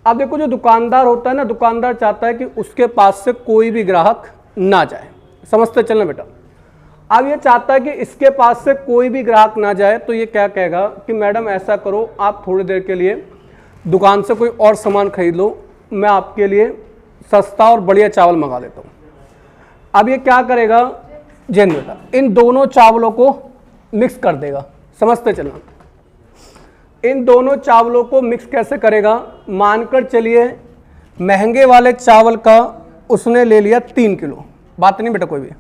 अब देखो जो दुकानदार होता है ना, दुकानदार चाहता है कि उसके पास से कोई भी ग्राहक ना जाए, समझते चलना बेटा। अब ये चाहता है कि इसके पास से कोई भी ग्राहक ना जाए, तो ये क्या कहेगा कि मैडम ऐसा करो, आप थोड़ी देर के लिए दुकान से कोई और सामान खरीद लो, मैं आपके लिए सस्ता और बढ़िया चावल मंगा देता हूँ। अब ये क्या करेगा जैन बेटा, इन दोनों चावलों को मिक्स कर देगा, समझते चलना। इन दोनों चावलों को मिक्स कैसे करेगा, मानकर चलिए महंगे वाले चावल का उसने ले लिया 3 किलो, बात नहीं बेटा कोई भी,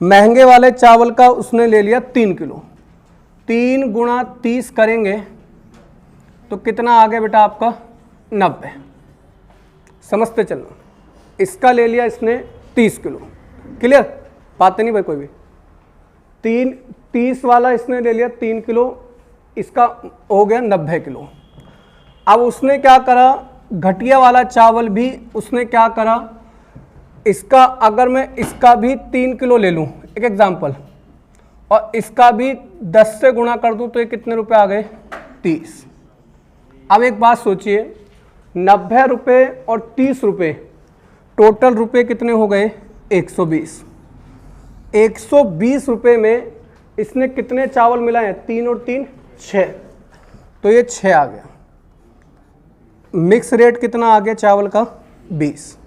महंगे वाले चावल का उसने ले लिया 3 किलो, 3 गुणा 30 करेंगे तो कितना आ गया बेटा आपका 90, समझते चलना। इसका ले लिया इसने 30 किलो, क्लियर, बात नहीं भाई कोई भी। 30 वाला इसने ले लिया 3 किलो, इसका हो गया 90 किलो। अब उसने क्या करा, घटिया वाला चावल भी उसने क्या करा, इसका अगर मैं इसका भी 3 किलो ले लूँ, एक एग्जांपल, और इसका भी 10 से गुणा कर दूँ तो ये कितने रुपए आ गए 30। अब एक बात सोचिए, 90 रुपये और 30 रुपये, टोटल रुपए कितने हो गए 120। 120 रुपये में इसने कितने चावल मिलाए हैं, 3 और 3 6, तो ये 6 आ गया। मिक्स रेट कितना आ गया चावल का 20।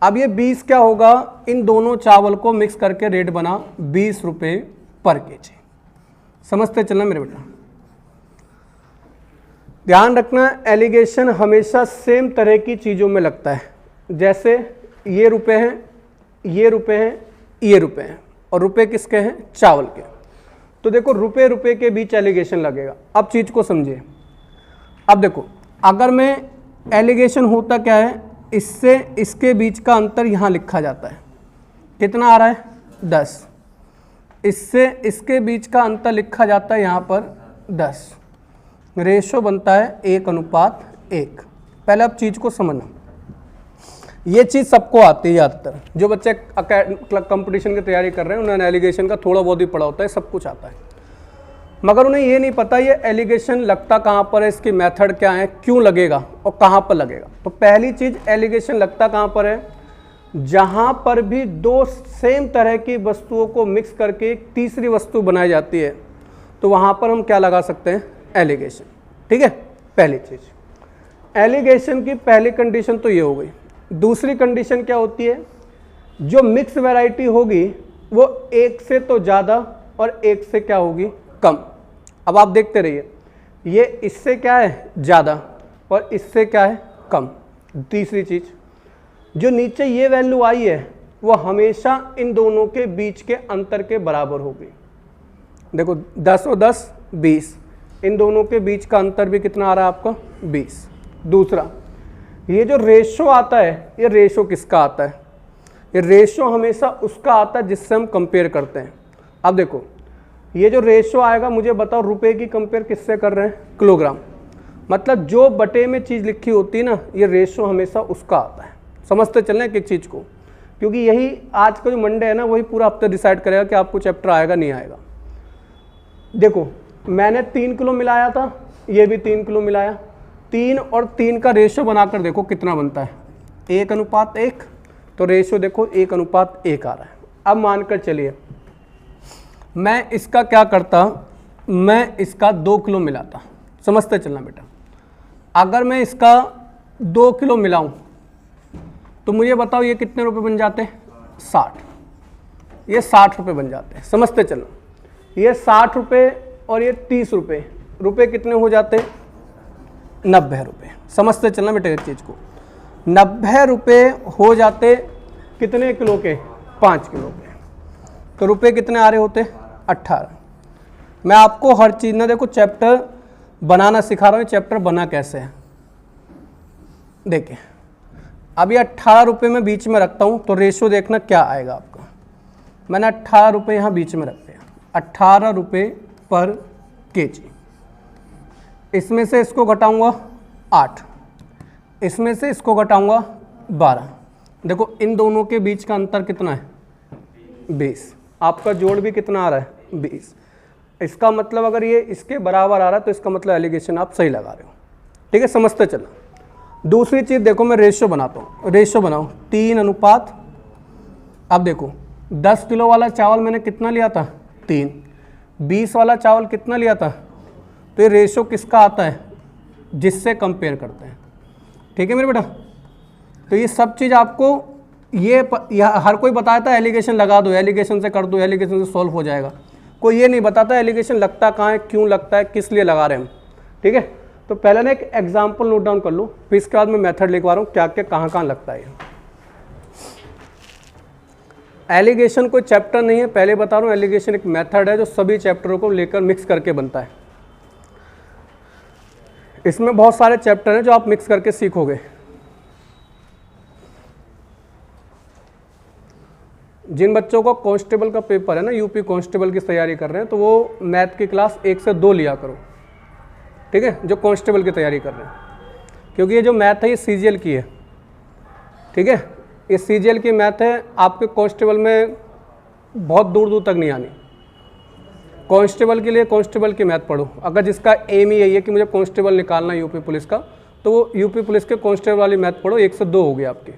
अब ये 20 क्या होगा, इन दोनों चावल को मिक्स करके रेट बना 20 रुपये पर केजी, समझते चलना मेरे बेटा। ध्यान रखना, एलिगेशन हमेशा सेम तरह की चीज़ों में लगता है, जैसे ये रुपए हैं, ये रुपए हैं, ये रुपए हैं, और रुपए किसके हैं, चावल के। तो देखो रुपए रुपए के बीच एलिगेशन लगेगा। अब चीज़ को समझिए, अब देखो अगर मैं एलिगेशन होता क्या है, इससे इसके बीच का अंतर यहाँ लिखा जाता है, कितना आ रहा है 10, इससे इसके बीच का अंतर लिखा जाता है यहाँ पर 10, रेशो बनता है 1:1। पहले अब चीज़ को समझना, ये चीज़ सबको आती है ज़्यादातर, जो बच्चे कंपटीशन की तैयारी कर रहे हैं उन्होंने एलिगेशन का थोड़ा बहुत ही पढ़ा होता है, सब कुछ आता है, मगर उन्हें ये नहीं पता ये एलिगेशन लगता कहाँ पर है, इसकी मेथड क्या है, क्यों लगेगा और कहाँ पर लगेगा। तो पहली चीज़, एलिगेशन लगता कहाँ पर है, जहाँ पर भी दो सेम तरह की वस्तुओं को मिक्स करके एक तीसरी वस्तु बनाई जाती है, तो वहाँ पर हम क्या लगा सकते हैं, एलिगेशन। ठीक है, पहली चीज़। एलिगेशन की पहली कंडीशन तो ये हो गई। दूसरी कंडीशन क्या होती है, जो मिक्स वैरायटी होगी वो एक से तो ज़्यादा और एक से क्या होगी, कम। अब आप देखते रहिए, ये इससे क्या है ज़्यादा और इससे क्या है कम। तीसरी चीज़, जो नीचे ये वैल्यू आई है वो हमेशा इन दोनों के बीच के अंतर के बराबर होगी। देखो 10 और 10 20, इन दोनों के बीच का अंतर भी कितना आ रहा है आपका 20। दूसरा, ये जो रेशो आता है, ये रेशो किसका आता है, ये रेशो हमेशा उसका आता है जिससे हम कंपेयर करते हैं। अब देखो ये जो रेशो आएगा, मुझे बताओ रुपए की कंपेयर किससे कर रहे हैं, किलोग्राम। मतलब जो बटे में चीज़ लिखी होती है ना, ये रेशो हमेशा उसका आता है। समझते चलना एक एक चीज़ को, क्योंकि यही आज का जो मंडे है ना, वही पूरा हफ्ते डिसाइड करेगा कि आपको चैप्टर आएगा नहीं आएगा। देखो मैंने 3 किलो मिलाया था, ये भी 3 किलो मिलाया, 3 और 3 का रेशो बनाकर देखो कितना बनता है, 1:1। तो रेशो देखो 1:1 आ रहा है। अब मानकर चलिए मैं इसका क्या करता, मैं इसका 2 किलो मिलाता। समझते चलना बेटा, अगर मैं इसका 2 किलो मिलाऊं तो मुझे बताओ ये कितने रुपए बन जाते हैं, 60। ये 60 रुपये बन जाते हैं। समझते चलना, ये 60 रुपये और ये 30 रुपये, रुपये कितने हो जाते हैं, 90 रुपये। समझते चलना बेटे इस चीज़ को, 90 रुपये हो जाते कितने किलो के, 5 किलो के। तो रुपये कितने आ रहे होते, 18। मैं आपको हर चीज़ ना देखो चैप्टर बनाना सिखा रहा हूँ, चैप्टर बना कैसे है देखिए। अब ये 18 रुपये में बीच में रखता हूँ, तो रेशो देखना क्या आएगा आपका। मैंने 18 रुपये यहाँ बीच में रख दिया, 18 रुपये पर केजी। इसमें से इसको घटाऊंगा 8, इसमें से इसको घटाऊंगा 12। देखो इन दोनों के बीच का अंतर कितना है, 20। आपका जोड़ भी कितना आ रहा है, 20। इसका मतलब अगर ये इसके बराबर आ रहा है तो इसका मतलब एलिगेशन आप सही लगा रहे हो। ठीक है, समझते चलना। दूसरी चीज़ देखो, मैं रेशियो बनाता हूँ, रेशियो बनाओ 3:। अब देखो 10 किलो वाला चावल मैंने कितना लिया था 3, 20 वाला चावल कितना लिया था। तो ये रेशियो किसका आता है, जिससे कंपेयर करते हैं। ठीक है मेरे बेटा, तो ये सब चीज़ आपको हर कोई बताया था एलिगेशन लगा दो, एलिगेशन से कर दो, एलिगेशन से सॉल्व हो जाएगा। कोई ये नहीं बताता एलिगेशन लगता कहाँ है, क्यों लगता है, किस लिए लगा रहे हैं हम। ठीक है, तो पहले ना एक एग्जाम्पल नोट डाउन कर लो, फिर इसके बाद मैं मेथड लिखवा रहा हूँ क्या क्या कहाँ लगता है। एलिगेशन कोई चैप्टर नहीं है, पहले बता रहा हूँ, एलिगेशन एक मेथड है जो सभी चैप्टरों को लेकर मिक्स करके बनता है। इसमें बहुत सारे चैप्टर हैं जो आप मिक्स करके सीखोगे। जिन बच्चों को कांस्टेबल का पेपर है ना, यूपी कांस्टेबल की तैयारी कर रहे हैं, तो वो मैथ की क्लास 1 से 2 लिया करो। ठीक है, जो कांस्टेबल की तैयारी कर रहे हैं, क्योंकि ये जो मैथ है ये सीजीएल की है। ठीक है, ये सीजीएल की मैथ है, आपके कांस्टेबल में बहुत दूर दूर तक नहीं आनी। कांस्टेबल के लिए कांस्टेबल की मैथ पढ़ो। अगर जिसका एम ही यही है कि मुझे कांस्टेबल निकालना है यूपी पुलिस का, तो वो यूपी पुलिस के कांस्टेबल वाली मैथ पढ़ो, 1 से 2 हो गई आपकी।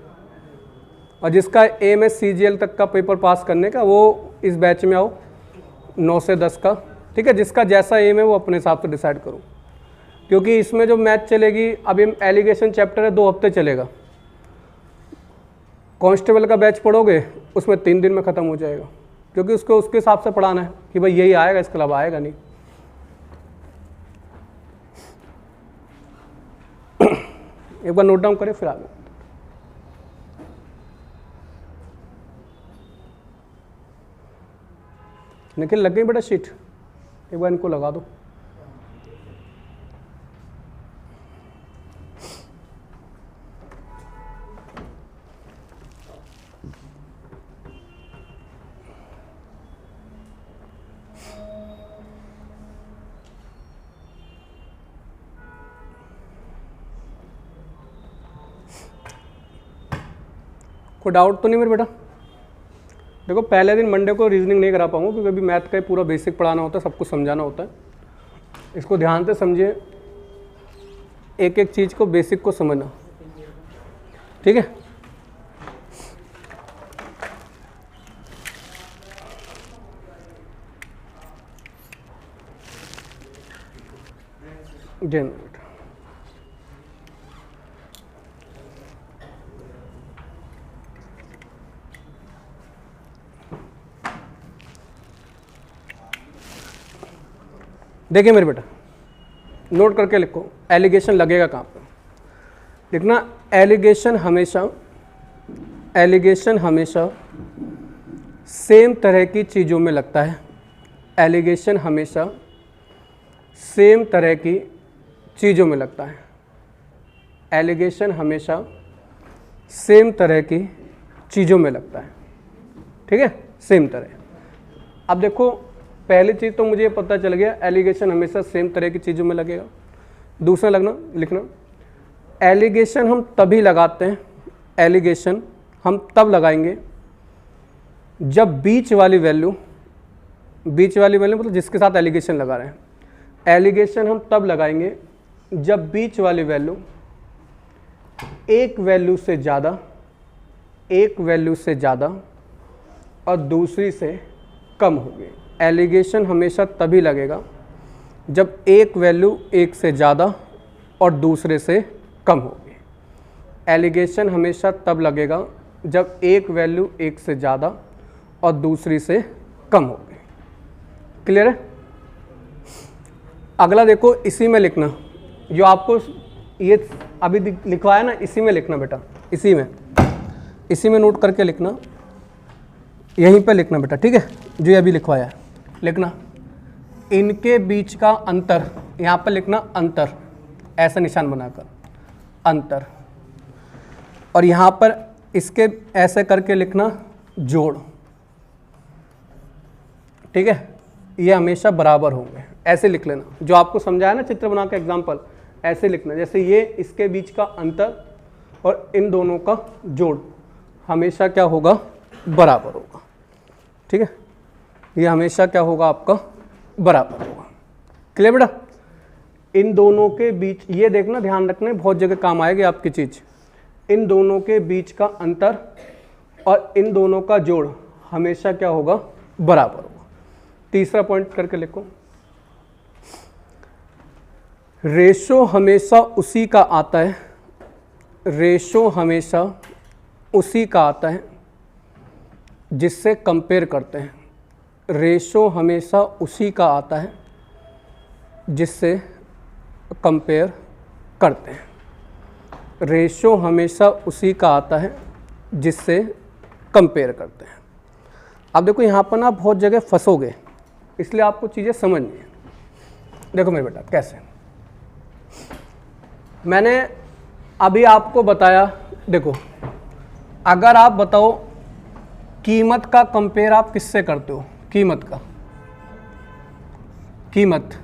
और जिसका एम है सीजीएल तक का पेपर पास करने का, वो इस बैच में आओ 9 से 10 का। ठीक है, जिसका जैसा एम है वो अपने हिसाब से डिसाइड करो, क्योंकि इसमें जो मैथ चलेगी, अभी एलिगेशन चैप्टर है 2 हफ्ते चलेगा। कांस्टेबल का बैच पढ़ोगे उसमें 3 दिन में ख़त्म हो जाएगा, क्योंकि उसको उसके हिसाब से पढ़ाना है कि भाई यही आएगा, इसके अलावा आएगा नहीं। एक बार नोट डाउन करें फिर आगे। निखिल लग गई बेटा शीट, एक बार इनको लगा दो। कोई डाउट तो नहीं मेरे बेटा? देखो पहले दिन मंडे को रीजनिंग नहीं करा पाऊंगा, क्योंकि अभी मैथ का पूरा बेसिक पढ़ाना होता है, सब कुछ समझाना होता है। इसको ध्यान से समझिए, एक एक चीज़ को, बेसिक को समझना। ठीक है, जनरेट देखिए मेरे बेटा, नोट करके लिखो एलिगेशन लगेगा कहाँ पे। लिखना एलिगेशन हमेशा सेम तरह की चीज़ों में लगता है। एलिगेशन हमेशा सेम तरह की चीज़ों में लगता है। एलिगेशन हमेशा सेम तरह की चीज़ों में लगता है। ठीक है, सेम तरह। अब देखो पहली चीज़ तो मुझे पता चल गया, एलिगेशन हमेशा सेम तरह की चीज़ों में लगेगा। दूसरा लिखना एलिगेशन हम तभी लगाते हैं, एलिगेशन हम तब लगाएंगे जब बीच वाली वैल्यू मतलब जिसके साथ एलिगेशन लगा रहे हैं, एलिगेशन हम तब लगाएंगे जब बीच वाली वैल्यू एक वैल्यू से ज़्यादा और दूसरी से कम होगी। एलिगेशन हमेशा तभी लगेगा जब एक वैल्यू 1 से ज़्यादा और दूसरे से कम होगी। एलिगेशन हमेशा तब लगेगा जब एक वैल्यू 1 से ज़्यादा और दूसरी से कम होगी। क्लियर है? अगला देखो, इसी में लिखना, जो आपको ये अभी लिखवाया ना, इसी में लिखना बेटा, इसी में नोट करके लिखना, यहीं पे लिखना बेटा। ठीक है, जो अभी लिखवाया है लिखना, इनके बीच का अंतर, यहाँ पर लिखना अंतर, ऐसा निशान बनाकर अंतर, और यहाँ पर इसके ऐसे करके लिखना जोड़। ठीक है, ये हमेशा बराबर होंगे, ऐसे लिख लेना। जो आपको समझाया ना चित्र बना के एग्जाम्पल, ऐसे लिखना, जैसे ये इसके बीच का अंतर और इन दोनों का जोड़ हमेशा क्या होगा, बराबर होगा। ठीक है, ये हमेशा क्या होगा आपका, बराबर होगा। क्लियर बेटा? इन दोनों के बीच, ये देखना ध्यान रखना, बहुत जगह काम आएगी आपकी चीज़, इन दोनों के बीच का अंतर और इन दोनों का जोड़ हमेशा क्या होगा, बराबर होगा। तीसरा पॉइंट करके लिखो, रेशो हमेशा उसी का आता है, रेशो हमेशा उसी का आता है जिससे कंपेयर करते हैं, रेशो हमेशा उसी का आता है जिससे कंपेयर करते हैं, रेशो हमेशा उसी का आता है जिससे कंपेयर करते हैं। अब देखो यहाँ पर ना बहुत जगह फंसोगे, इसलिए आपको चीज़ें समझनी है। देखो मेरे बेटा कैसे, मैंने अभी आपको बताया, देखो अगर आप बताओ कीमत का कंपेयर आप किससे करते हो, कीमत का, कीमत,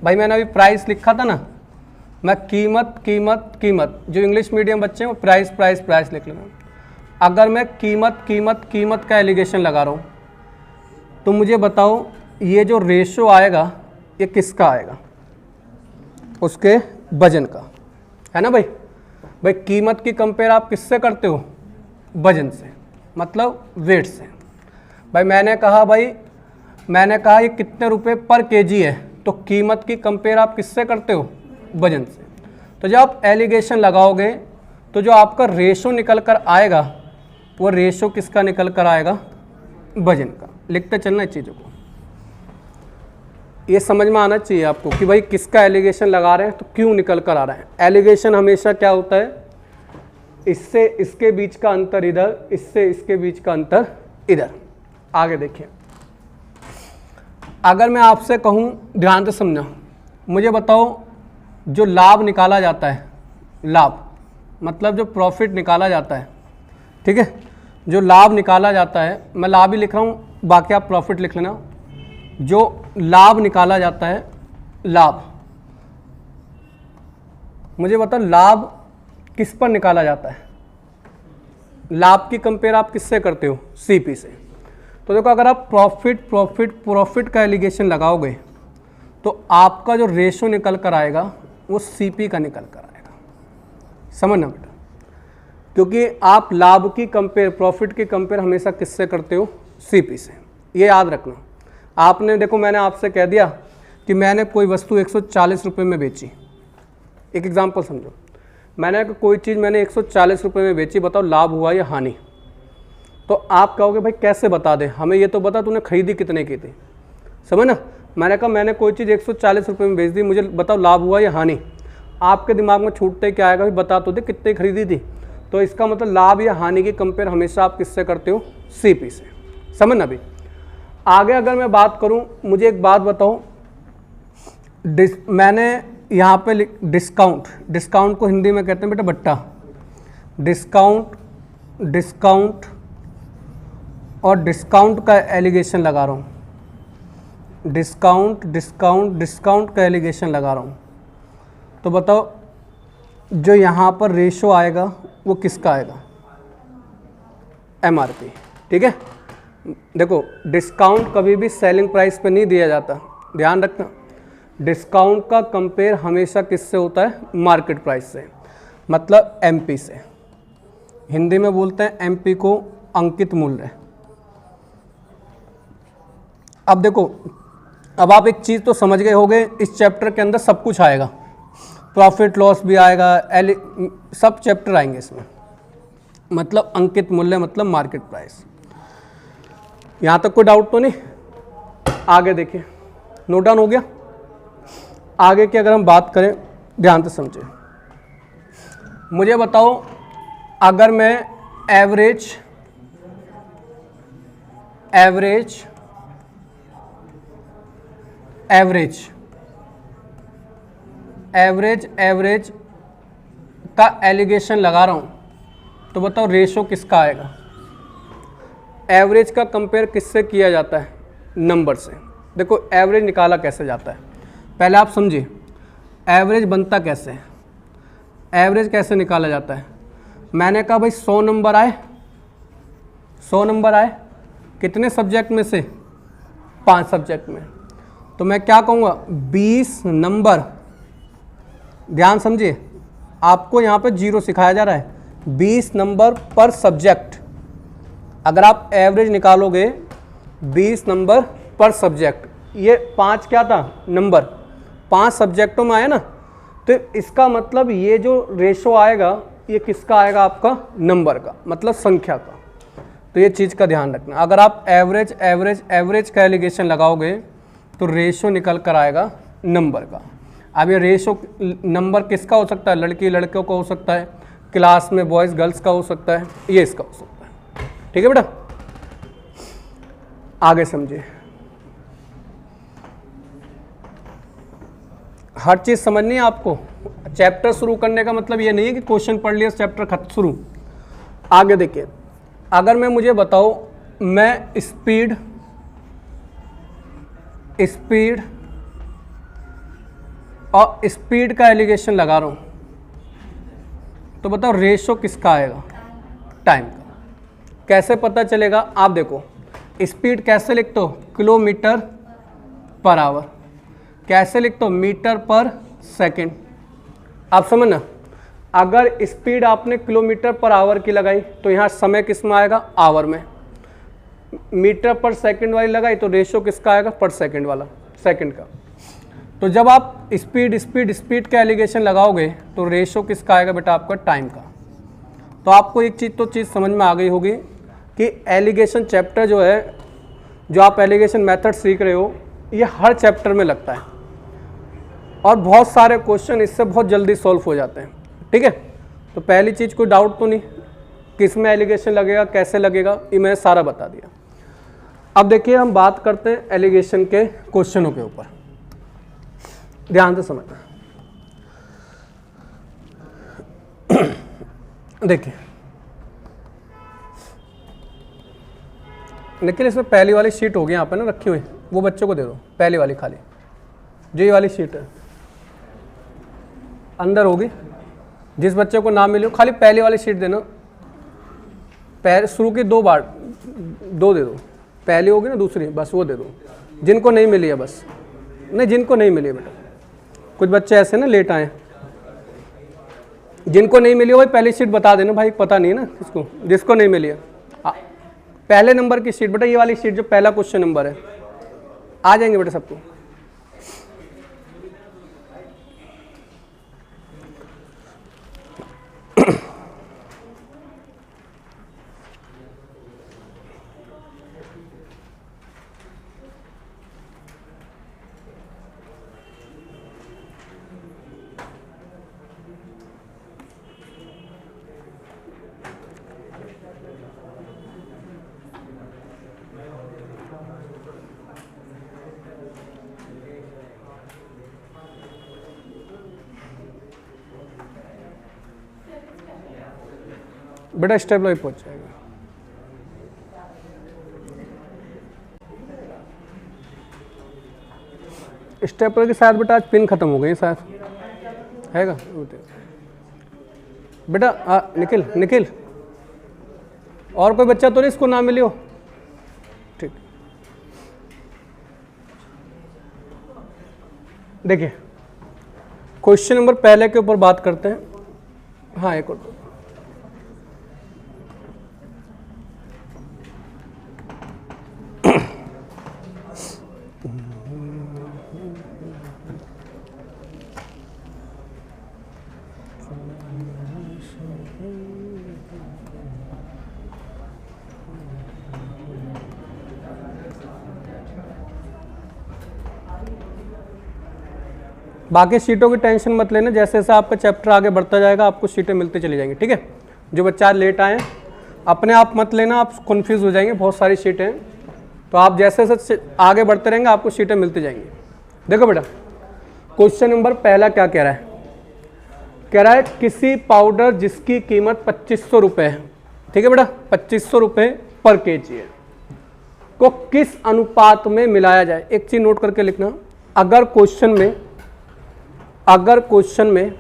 भाई मैंने अभी प्राइस लिखा था ना, मैं कीमत कीमत कीमत, जो इंग्लिश मीडियम बच्चे हैं वो प्राइस प्राइस प्राइस लिख लेना। अगर मैं कीमत कीमत कीमत का एलिगेशन लगा रहा हूँ तो मुझे बताओ ये जो रेशो आएगा ये किसका आएगा, उसके वजन का, है ना भाई। भाई कीमत की कंपेयर आप किससे करते हो, वजन से, मतलब वेट से। भाई मैंने कहा ये कितने रुपए पर केजी है, तो कीमत की कंपेयर आप किससे करते हो, वजन से। तो जब आप एलिगेशन लगाओगे तो जो आपका रेशो निकल कर आएगा वो रेशो किसका निकल कर आएगा, वजन का। लिखते चलना इस चीज़ों को, ये समझ में आना चाहिए आपको कि भाई किसका एलिगेशन लगा रहे हैं तो क्यों निकल कर आ रहा है। एलिगेशन हमेशा क्या होता है, इससे इसके बीच का अंतर इधर, इससे इसके बीच का अंतर इधर। आगे देखिए, अगर मैं आपसे कहूँ, ध्यान से समझो, मुझे बताओ जो लाभ निकाला जाता है, लाभ मतलब जो प्रॉफिट निकाला जाता है, ठीक है, जो लाभ निकाला जाता है, मैं लाभ ही लिख रहा हूँ, बाकी आप प्रॉफिट लिख लेना। जो लाभ निकाला जाता है, लाभ, मुझे बताओ लाभ किस पर निकाला जाता है, लाभ की कंपेयर आप किससे करते हो, सीपी से। तो देखो अगर आप प्रॉफिट प्रॉफिट प्रॉफिट का एलिगेशन लगाओगे तो आपका जो रेशो निकल कर आएगा वो सीपी का निकल कर आएगा, समझना बेटा। क्योंकि आप लाभ की कंपेयर, प्रॉफिट की कंपेयर हमेशा किससे करते हो, सीपी से, ये याद रखना। आपने देखो मैंने आपसे कह दिया कि मैंने कोई वस्तु 140 रुपये में बेची, एक एग्जांपल समझो, मैंने कोई चीज़ मैंने 140 रुपये में बेची, बताओ लाभ हुआ या हानि। तो आप कहोगे भाई कैसे बता दे, हमें ये तो बता तूने खरीदी कितने की थी, समझ ना। मैंने कहा मैंने कोई चीज़ 140 रुपये में बेच दी, मुझे बताओ लाभ हुआ या हानि। आपके दिमाग में छूटते क्या आएगा, भाई बता तो दे कितने खरीदी थी। तो इसका मतलब लाभ या हानि की कंपेयर हमेशा आप किससे करते हो, सीपी से, समझना भी। आगे अगर मैं बात करूं, मुझे एक बात बताओ, मैंने यहाँ पे डिस्काउंट, डिस्काउंट को हिंदी में कहते हैं बेटा बट्टा, डिस्काउंट, डिस्काउंट और डिस्काउंट का एलिगेशन लगा रहा हूँ, डिस्काउंट डिस्काउंट डिस्काउंट का एलिगेशन लगा रहा हूँ। तो बताओ जो यहाँ पर रेशो आएगा वो किसका आएगा, एमआरपी, ठीक है। देखो डिस्काउंट कभी भी सेलिंग प्राइस पे नहीं दिया जाता, ध्यान रखना। डिस्काउंट का कंपेयर हमेशा किससे होता है, मार्केट प्राइस से, मतलब एमपी से। हिंदी में बोलते हैं एमपी को अंकित मूल्य। अब देखो, अब आप एक चीज़ तो समझ गए होंगे, इस चैप्टर के अंदर सब कुछ आएगा, प्रॉफिट लॉस भी आएगा, सब चैप्टर आएंगे इसमें, मतलब अंकित मूल्य मतलब मार्केट प्राइस। यहाँ तक कोई डाउट तो नहीं। आगे देखिए, नोट डाउन हो गया। आगे की अगर हम बात करें, ध्यान से समझे, मुझे बताओ अगर मैं average average average average average का एलिगेशन लगा रहा हूँ तो बताओ रेशो किसका आएगा। एवरेज का कंपेयर किससे किया जाता है, नंबर से। देखो एवरेज निकाला कैसे जाता है, पहले आप समझिए एवरेज बनता कैसे है, एवरेज कैसे निकाला जाता है। मैंने कहा भाई 100 नंबर आए, 100 नंबर आए कितने सब्जेक्ट में से, 5 सब्जेक्ट में। तो मैं क्या कहूँगा 20 नंबर, ध्यान समझिए आपको यहाँ पे 0 सिखाया जा रहा है, 20 नंबर पर सब्जेक्ट। अगर आप एवरेज निकालोगे 20 नंबर पर सब्जेक्ट, ये 5 क्या था नंबर, 5 सब्जेक्टों में आया ना, तो इसका मतलब ये जो रेशो आएगा ये किसका आएगा, आपका नंबर का, मतलब संख्या का। तो ये चीज़ का ध्यान रखना। अगर आप एवरेज एवरेज एवरेज का एलिगेशन लगाओगे तो रेशो निकल कर आएगा नंबर का। अब ये रेशो नंबर किसका हो सकता है, लड़की लड़कों का हो सकता है, क्लास में बॉयज़ गर्ल्स का हो सकता है, ये इसका हो सकता है। ठीक है बेटा, आगे समझिए। हर चीज़ समझनी है आपको। चैप्टर शुरू करने का मतलब ये नहीं है कि क्वेश्चन पढ़ लिया चैप्टर खत्म शुरू। आगे देखिए, अगर मैं मुझे बताओ मैं स्पीड और स्पीड का एलिगेशन लगा रहा हूँ, तो बताओ रेशो किसका आएगा, टाइम का। कैसे पता चलेगा, आप देखो स्पीड कैसे लिखते हो, किलोमीटर पर आवर, कैसे लिखते हो, मीटर पर सेकंड। आप समझना, अगर स्पीड आपने किलोमीटर पर आवर की लगाई तो यहाँ समय किस में आएगा, आवर में। मीटर पर सेकंड वाली लगाई तो रेशो किसका आएगा, पर सेकंड वाला, सेकंड का। तो जब आप स्पीड का एलिगेशन लगाओगे तो रेशो किसका आएगा बेटा, आपका टाइम का। तो आपको एक चीज़ समझ में आ गई होगी कि एलिगेशन चैप्टर जो है, जो आप एलिगेशन मेथड सीख रहे हो, ये हर चैप्टर में लगता है और बहुत सारे क्वेश्चन इससे बहुत जल्दी सॉल्व हो जाते हैं। ठीक है, तो पहली चीज़ कोई डाउट तो नहीं, किस में एलिगेशन लगेगा, कैसे लगेगा, ये मैंने सारा बता दिया। अब देखिए हम बात करते हैं एलिगेशन के क्वेश्चनों के ऊपर, ध्यान से समझना। देखिए लेकिन इसमें पहली वाली शीट होगी यहाँ पे ना रखी हुई, वो बच्चों को दे दो, पहली वाली खाली, जो ये वाली शीट है अंदर होगी। जिस बच्चे को ना मिले हो खाली पहली वाली शीट देना, शुरू की 2 बार 2 दे दो, पहली होगी ना दूसरी, बस वो दे दो। जिनको नहीं मिली है बस, नहीं जिनको नहीं मिली है बेटा, कुछ बच्चे ऐसे ना लेट आए, जिनको नहीं मिली हो भाई पहली शीट बता देना भाई, पता नहीं है ना किसको, जिसको नहीं मिली है पहले नंबर की शीट बेटा, ये वाली शीट जो पहला क्वेश्चन नंबर है, आ जाएंगे बेटा सबको। बेटा स्टेपलर पहुंच जाएगा। स्टेपलर की शायद बेटा आज पिन खत्म हो गई शायद, हैगा बेटा। निखिल निखिल, और कोई बच्चा तो नहीं इसको ना मिली हो, ठीक। देखिए क्वेश्चन नंबर पहले के ऊपर बात करते हैं। हाँ एक और बाकी सीटों की टेंशन मत लेना, जैसे जैसे आपका चैप्टर आगे बढ़ता जाएगा आपको सीटें मिलती चली जाएंगी। ठीक है, जो बच्चा लेट आए अपने आप मत लेना, आप कन्फ्यूज़ हो जाएंगे, बहुत सारी सीटें हैं, तो आप जैसे जैसे आगे बढ़ते रहेंगे आपको सीटें मिलती जाएंगी। देखो बेटा क्वेश्चन नंबर पहला क्या कह रहा है, कह रहा है किसी पाउडर जिसकी कीमत 2500 रुपये है, ठीक है बेटा 2500 रुपये पर केजी है, को किस अनुपात में मिलाया जाए। एक चीज़ नोट करके लिखना, अगर क्वेश्चन में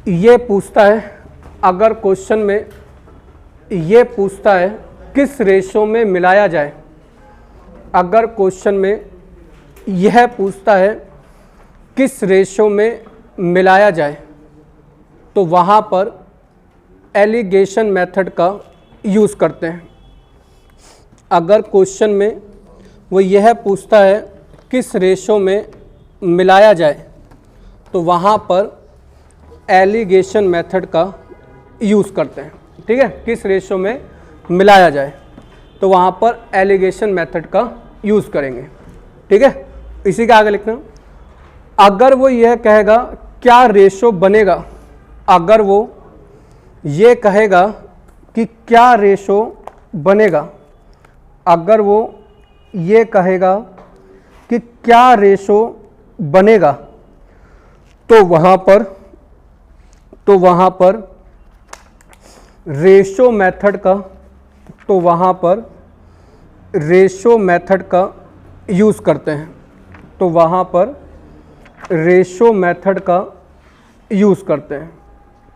ये पूछता है, अगर क्वेश्चन में ये पूछता है किस रेशो में मिलाया जाए, अगर क्वेश्चन में यह पूछता है किस रेशो में मिलाया जाए तो वहाँ पर एलिगेशन मेथड का यूज़ करते हैं। अगर क्वेश्चन में वो यह पूछता है किस रेशो में मिलाया जाए तो वहाँ पर एलिगेशन मेथड का यूज़ करते हैं। ठीक है, किस रेशो में मिलाया जाए तो वहाँ पर एलिगेशन मेथड का यूज़ करेंगे। ठीक है, इसी के आगे लिखना, अगर वो यह कहेगा क्या रेशो बनेगा, अगर वो ये कहेगा कि क्या रेशो बनेगा, अगर वो ये कहेगा कि क्या रेशो बनेगा तो वहाँ पर रेशो मेथड का यूज़ करते हैं। तो वहाँ पर रेशो मेथड का यूज़ करते हैं।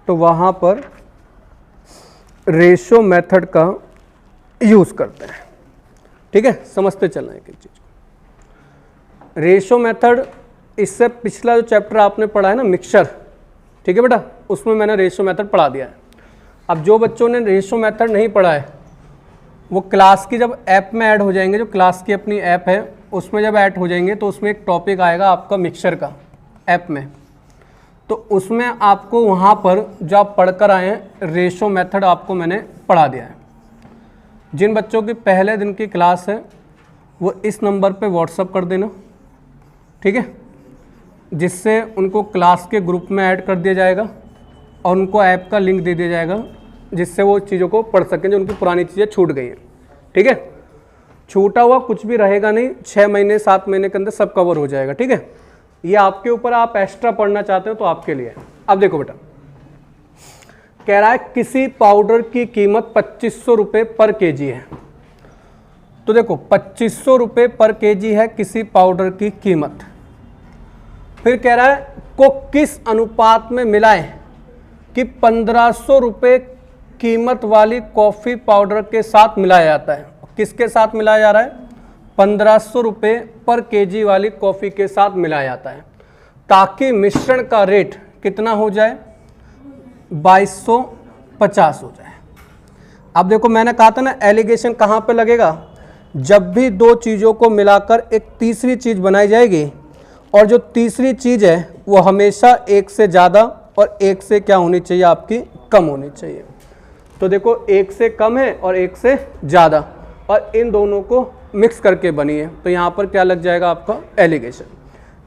तो वहाँ पर रेशो मेथड का यूज़ करते हैं। ठीक है, समझते चलना है एक चीज़ को। रेशो मेथड, इससे पिछला जो चैप्टर आपने पढ़ा है ना मिक्सचर, ठीक है बेटा, उसमें मैंने रेशो मेथड पढ़ा दिया है। अब जो बच्चों ने रेशो मेथड नहीं पढ़ा है वो क्लास की जब ऐप में ऐड हो जाएंगे, जो क्लास की अपनी ऐप है उसमें जब ऐड हो जाएंगे तो उसमें एक टॉपिक आएगा आपका मिक्सचर का ऐप में, तो उसमें आपको वहाँ पर जो आप पढ़कर आए हैं रेशो मेथड आपको मैंने पढ़ा दिया है। जिन बच्चों की पहले दिन की क्लास है वो इस नंबर पे व्हाट्सअप कर देना, ठीक है, जिससे उनको क्लास के ग्रुप में ऐड कर दिया जाएगा और उनको ऐप का लिंक दे दिया जाएगा जिससे वो चीज़ों को पढ़ सकें जो उनकी पुरानी चीज़ें छूट गई हैं। ठीक है, छूटा हुआ कुछ भी रहेगा नहीं, 6 महीने 7 महीने के अंदर सब कवर हो जाएगा। ठीक है, ये आपके ऊपर, आप एक्स्ट्रा पढ़ना चाहते हो तो आपके लिए। अब देखो बेटा, कह रहा है किसी पाउडर की कीमत 2500 रुपये पर केजी है। तो देखो 2500 रुपये पर केजी है किसी पाउडर की कीमत। फिर कह रहा है को किस अनुपात में मिलाएं कि 1500 रुपये कीमत वाली कॉफ़ी पाउडर के साथ मिलाया जाता है। किसके साथ मिलाया जा रहा है? 1500 रुपये पर केजी वाली कॉफ़ी के साथ मिलाया जाता है ताकि मिश्रण का रेट कितना हो जाए, 2250 हो जाए। अब देखो मैंने कहा था ना एलिगेशन कहाँ पे लगेगा, जब भी दो चीज़ों को मिलाकर एक तीसरी चीज़ बनाई जाएगी और जो तीसरी चीज़ है वो हमेशा एक से ज़्यादा और एक से क्या होनी चाहिए, आपकी कम होनी चाहिए। तो देखो एक से कम है और एक से ज़्यादा और इन दोनों को मिक्स करके बनी है, तो यहाँ पर क्या लग जाएगा आपका एलिगेशन।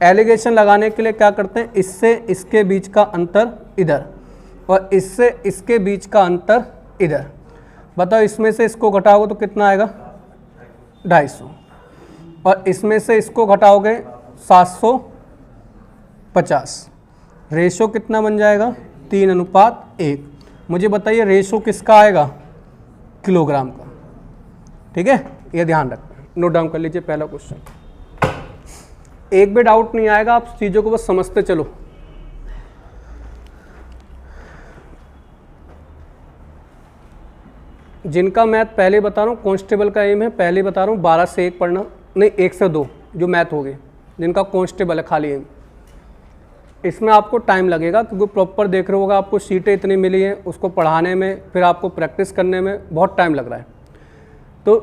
एलिगेशन लगाने के लिए क्या करते हैं, इससे इसके बीच का अंतर इधर और इससे इसके बीच का अंतर इधर। बताओ इसमें से इसको घटाओगे तो कितना आएगा, 250, और इसमें से इसको घटाओगे 750। रेशो कितना बन जाएगा, 3:1। मुझे बताइए रेशो किसका आएगा, किलोग्राम का। ठीक है, ये ध्यान रखना, नोट डाउन कर लीजिए पहला क्वेश्चन। एक भी डाउट नहीं आएगा, आप चीज़ों को बस समझते चलो। जिनका मैथ पहले बता रहा हूँ, कांस्टेबल का एम है, पहले बता रहा हूँ 12 से 1 पढ़ना, नहीं 1 से 2 जो मैथ हो गए, जिनका कांस्टेबल है खाली एम। इसमें आपको टाइम लगेगा क्योंकि प्रॉपर देख रहे होगा, आपको सीटें इतनी मिली हैं, उसको पढ़ाने में फिर आपको प्रैक्टिस करने में बहुत टाइम लग रहा है। तो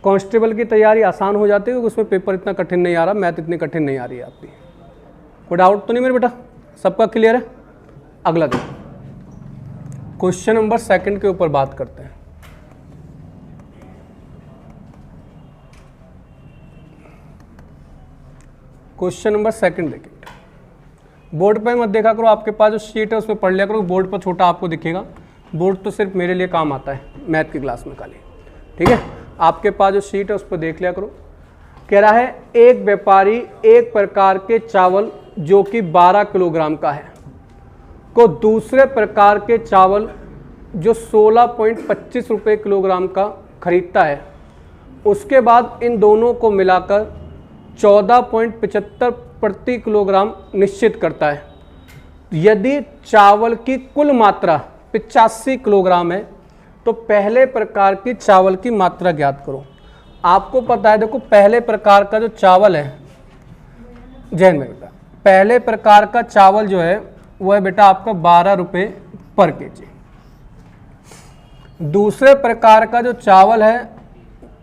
कांस्टेबल की तैयारी आसान हो जाती है क्योंकि उसमें पेपर इतना कठिन नहीं आ रहा, मैथ इतनी कठिन नहीं आ रही है आपकी। कोई डाउट तो नहीं मेरे बेटा, सबका क्लियर है? अगला देखो, क्वेश्चन नंबर 2 के ऊपर बात करते हैं। क्वेश्चन नंबर 2 देखिए, बोर्ड पे मत देखा करो, आपके पास जो शीट है उसमें पढ़ लिया करो, बोर्ड पर छोटा आपको दिखेगा। बोर्ड तो सिर्फ मेरे लिए काम आता है मैथ की क्लास में खाली, ठीक है। आपके पास जो शीट है उस पर देख लिया करो। कह रहा है एक व्यापारी एक प्रकार के चावल जो कि 12 किलोग्राम का है को दूसरे प्रकार के चावल जो 16.25 रुपये किलोग्राम का खरीदता है, उसके बाद इन दोनों को मिलाकर 14.75 प्रति किलोग्राम निश्चित करता है। यदि चावल की कुल मात्रा 85 किलोग्राम है तो पहले प्रकार की चावल की मात्रा ज्ञात करो। आपको पता है, देखो पहले प्रकार का जो चावल है, जैन में बेटा पहले प्रकार का चावल जो है वो है बेटा आपका 12 रुपये पर केजी। दूसरे प्रकार का जो चावल है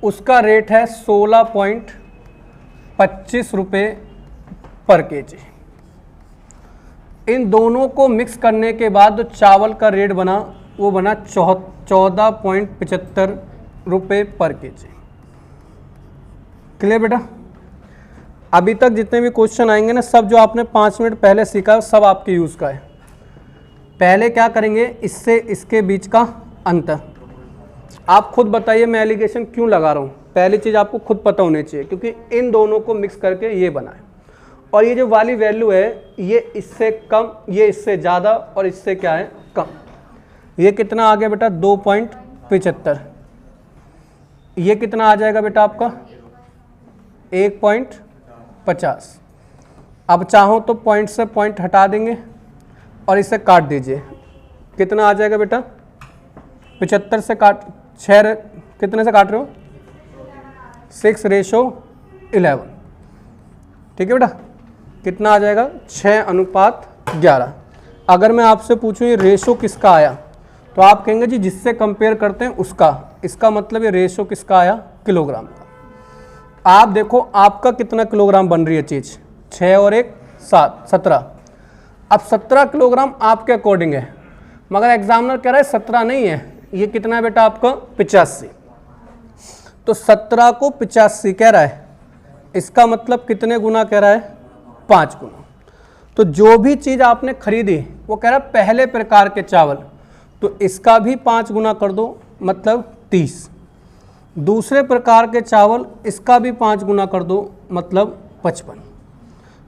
उसका रेट है 16.25 रुपये पर केजी। इन दोनों को मिक्स करने के बाद जो चावल का रेट बना वो बना 14.75 रुपये पर केजी। क्लियर बेटा? अभी तक जितने भी क्वेश्चन आएंगे ना, सब जो आपने 5 मिनट पहले सीखा सब आपके यूज़ का है। पहले क्या करेंगे, इससे इसके बीच का अंतर। आप खुद बताइए मैं एलिगेशन क्यों लगा रहा हूँ। पहली चीज़ आपको खुद पता होनी चाहिए, क्योंकि इन दोनों को मिक्स करके ये बना है, और ये जो वाली वैल्यू है ये इससे कम, ये इससे ज़्यादा, और इससे क्या है कम। ये कितना आ गया बेटा 2.75। ये कितना आ जाएगा बेटा आपका 1.50। अब चाहो तो पॉइंट से पॉइंट हटा देंगे और इसे काट दीजिए। कितना आ जाएगा बेटा 75 से काट 6, कितने से काट रहे हो 6:11। ठीक है बेटा, कितना आ जाएगा 6:11। अगर मैं आपसे पूछूं ये रेशो किसका आया, तो आप कहेंगे जी जिससे कंपेयर करते हैं उसका। इसका मतलब ये रेशो किसका आया, किलोग्राम का। आप देखो आपका कितना किलोग्राम बन रही है चीज़, 6 और 1 7 17। अब 17 किलोग्राम आपके अकॉर्डिंग है, मगर एग्जामिनर कह रहा है 17 नहीं है, ये कितना है बेटा आपका 85। तो 17 को 85 कह रहा है, इसका मतलब कितने गुना कह रहा है 5 गुना। तो जो भी चीज़ आपने खरीदी वो कह रहा है पहले प्रकार के चावल, तो इसका भी 5 गुना कर दो मतलब 30। दूसरे प्रकार के चावल इसका भी 5 गुना कर दो मतलब 55।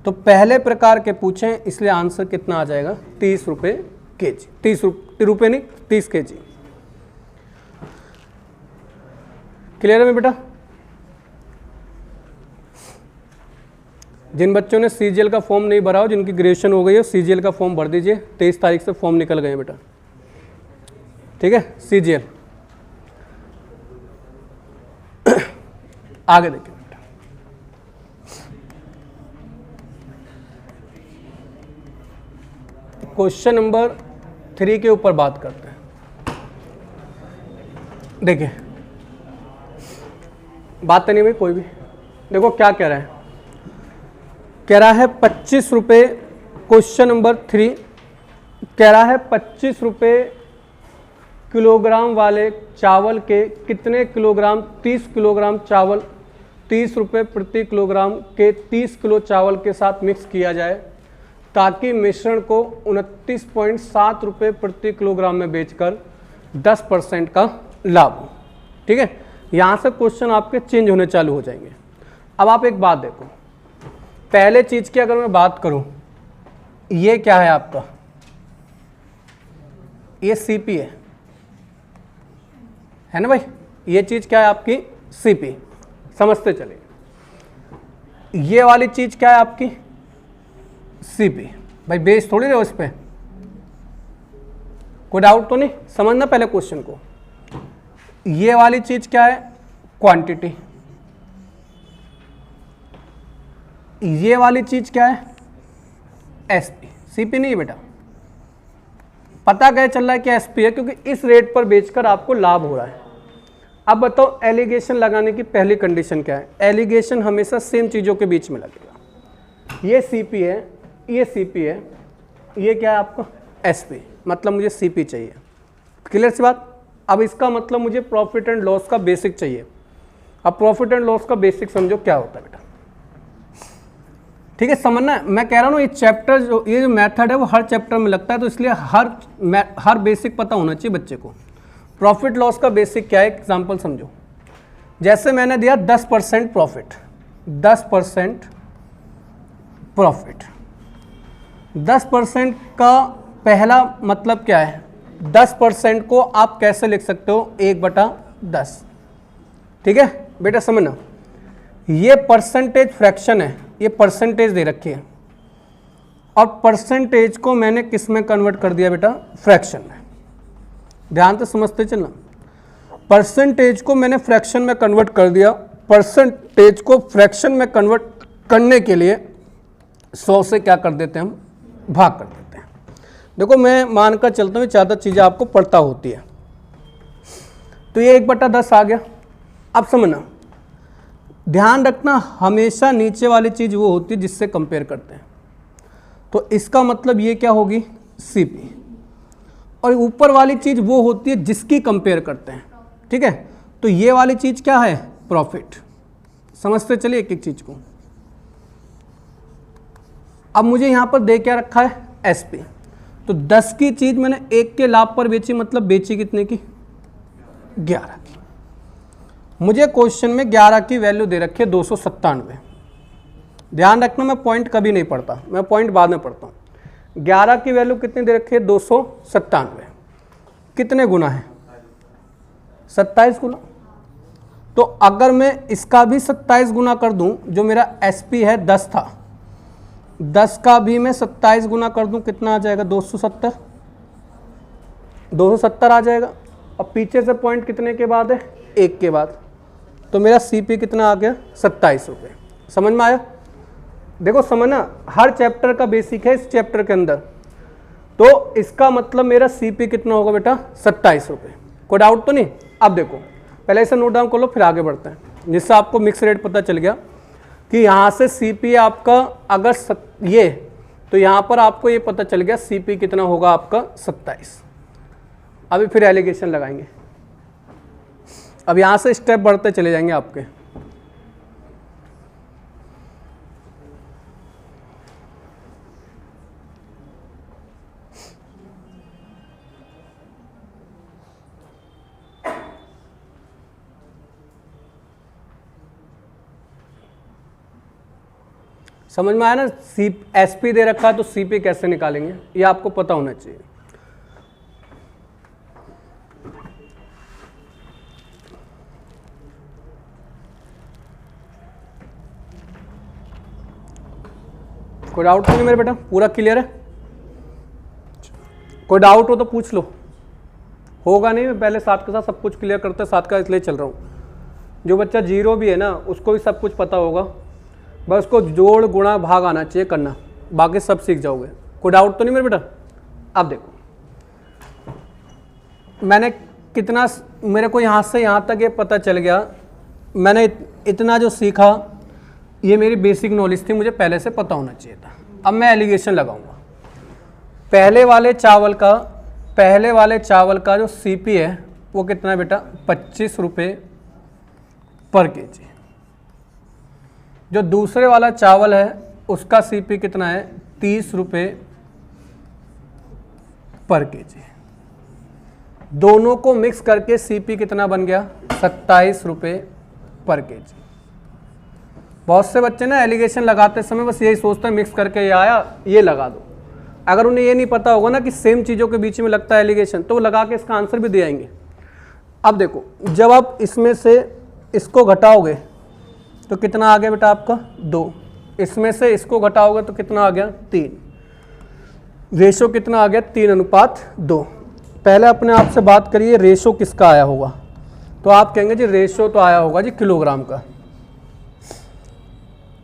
तो पहले प्रकार के पूछें इसलिए आंसर कितना आ जाएगा 30 रुपये केजी। 30 रुपये नहीं 30 केजी। क्लियर है बेटा? जिन बच्चों ने सीजीएल का फॉर्म नहीं भरा हो, जिनकी ग्रेजुएशन हो गई है, सीजीएल का फॉर्म भर दीजिए। 23 तारीख से फॉर्म निकल गए बेटा। ठीक है, सीजीएल। आगे देखिए बेटा, क्वेश्चन नंबर 3 के ऊपर बात करते हैं। देखिए बात तो नहीं भाई कोई भी। देखो क्या कह रहा है, कह रहा है 25 रुपये। क्वेश्चन नंबर 3 कह रहा है 25 रुपये किलोग्राम वाले चावल के कितने किलोग्राम 30 किलोग्राम चावल 30 रुपये प्रति किलोग्राम के 30 किलो चावल के साथ मिक्स किया जाए, ताकि मिश्रण को 29.7 रुपये प्रति किलोग्राम में बेचकर 10% का लाभ हो। ठीक है, यहाँ से क्वेश्चन आपके चेंज होने चालू हो जाएंगे। अब आप एक बात देखो, पहले चीज़ की अगर मैं बात करूँ, ये क्या है आपका, ये सीपी है ना भाई। ये चीज़ क्या है आपकी सीपी, समझते चलिए। ये वाली चीज़ क्या है आपकी सीपी। भाई बेस थोड़ी रहे हो इस पर, कोई डाउट तो नहीं, समझना पहले क्वेश्चन को। ये वाली चीज़ क्या है क्वांटिटी, ये वाली चीज़ क्या है एसपी। सीपी नहीं है बेटा। पता क्या चल रहा है कि एसपी है, क्योंकि इस रेट पर बेचकर आपको लाभ हो रहा है। अब बताओ एलिगेशन लगाने की पहली कंडीशन क्या है। एलिगेशन हमेशा सेम चीज़ों के बीच में लगेगा। ये सीपी है, ये सीपी है, ये क्या है आपका एसपी, मतलब मुझे सीपी चाहिए। क्लियर सी बात। अब इसका मतलब मुझे प्रॉफिट एंड लॉस का बेसिक चाहिए। अब प्रॉफिट एंड लॉस का बेसिक समझो क्या होता है बेटा। ठीक है, समझना है। मैं कह रहा हूँ ये चैप्टर जो ये जो मेथड है वो हर चैप्टर में लगता है, तो इसलिए हर बेसिक पता होना चाहिए बच्चे को। प्रॉफिट लॉस का बेसिक क्या है, एग्जांपल समझो। जैसे मैंने दिया 10% प्रॉफिट, 10% प्रॉफिट। 10% का पहला मतलब क्या है, 10% को आप कैसे लिख सकते हो 1/10। ठीक है बेटा, समझना। ये परसेंटेज फ्रैक्शन है, ये परसेंटेज दे रखी है, और परसेंटेज को मैंने किस में कन्वर्ट कर दिया बेटा, फ्रैक्शन में। ध्यान से समझते चलना। परसेंटेज को मैंने फ्रैक्शन में कन्वर्ट कर दिया, परसेंटेज को फ्रैक्शन में कन्वर्ट करने के लिए 100 से क्या कर देते हैं, हम भाग कर देते हैं। देखो मैं मानकर चलता हूँ ज़्यादा चीज़ें आपको पढ़ता होती है, तो ये 1/10 आ गया। अब समझना, ध्यान रखना हमेशा नीचे वाली चीज़ वो होती है जिससे कंपेयर करते हैं, तो इसका मतलब ये क्या होगी, सीपी, और ऊपर वाली चीज़ वो होती है जिसकी कंपेयर करते हैं, ठीक है। तो ये वाली चीज़ क्या है, प्रॉफिट। समझते चलिए एक एक चीज़ को। अब मुझे यहाँ पर दे क्या रखा है, एसपी, तो 10 की चीज़ मैंने 1 के लाभ पर बेची, मतलब बेची कितने की, 11 की। मुझे क्वेश्चन में 11 की वैल्यू दे रखी है 297। ध्यान रखना मैं पॉइंट कभी नहीं पढ़ता, मैं पॉइंट बाद में पढ़ता हूँ। 11 की वैल्यू कितनी दे रखी है, 297। कितने गुना है, 27 गुना। तो अगर मैं इसका भी 27 गुना कर दूं, जो मेरा एसपी है 10 था, 10 का भी मैं 27 गुना कर दूं, कितना आ जाएगा, 270 आ जाएगा। और पीछे से पॉइंट कितने के बाद है, 1 के बाद, तो मेरा सीपी कितना आ गया, 27 रुपये। समझ में आया। देखो समझना, हर चैप्टर का बेसिक है इस चैप्टर के अंदर, तो इसका मतलब मेरा सीपी कितना होगा बेटा, 27 रुपये। कोई डाउट तो नहीं। अब देखो पहले इसे नोट डाउन कर लो, फिर आगे बढ़ते हैं, जिससे आपको मिक्स रेट पता चल गया कि यहाँ से सीपी आपका अगर ये, तो यहाँ पर आपको ये पता चल गया सीपी कितना होगा आपका, 27। अभी फिर एलिगेशन लगाएंगे। अब यहाँ से स्टेप बढ़ते चले जाएंगे आपके। समझ में आया ना, एसपी दे रखा है तो सीपी कैसे निकालेंगे, ये आपको पता होना चाहिए। कोई डाउट तो नहीं मेरे बेटा, पूरा क्लियर है। कोई डाउट हो तो पूछ लो, होगा नहीं, मैं पहले साथ के साथ सब कुछ क्लियर करते साथ का इसलिए चल रहा हूँ। जो बच्चा जीरो भी है ना, उसको भी सब कुछ पता होगा, बस उसको जोड़ गुणा भाग आना चाहिए करना, बाकी सब सीख जाओगे। कोई डाउट तो नहीं मेरे बेटा। अब देखो मैंने कितना, मेरे को यहाँ से यहाँ तक ये पता चल गया, मैंने इतना जो सीखा ये मेरी बेसिक नॉलेज थी, मुझे पहले से पता होना चाहिए था। अब मैं एलिगेशन लगाऊंगा। पहले वाले चावल का जो सीपी है वो कितना है बेटा, 25 रुपये पर केजी। जो दूसरे वाला चावल है उसका सीपी कितना है, 30 रुपये पर केजी। दोनों को मिक्स करके सीपी कितना बन गया, 27 रुपये पर केजी। बहुत से बच्चे ना एलिगेशन लगाते समय बस यही सोचते हैं मिक्स करके ये आया, ये लगा दो। अगर उन्हें ये नहीं पता होगा ना कि सेम चीज़ों के बीच में लगता है एलिगेशन, तो वो लगा के इसका आंसर भी दे आएंगे। अब देखो जब आप इसमें से इसको घटाओगे तो कितना आ गया बेटा आपका, 2। इसमें से इसको घटाओगे तो कितना आ गया, 3। रेशो कितना आ गया, 3:2। पहले अपने आप से बात करिए रेशो किसका आया होगा, तो आप कहेंगे जी रेशो तो आया होगा जी किलोग्राम का।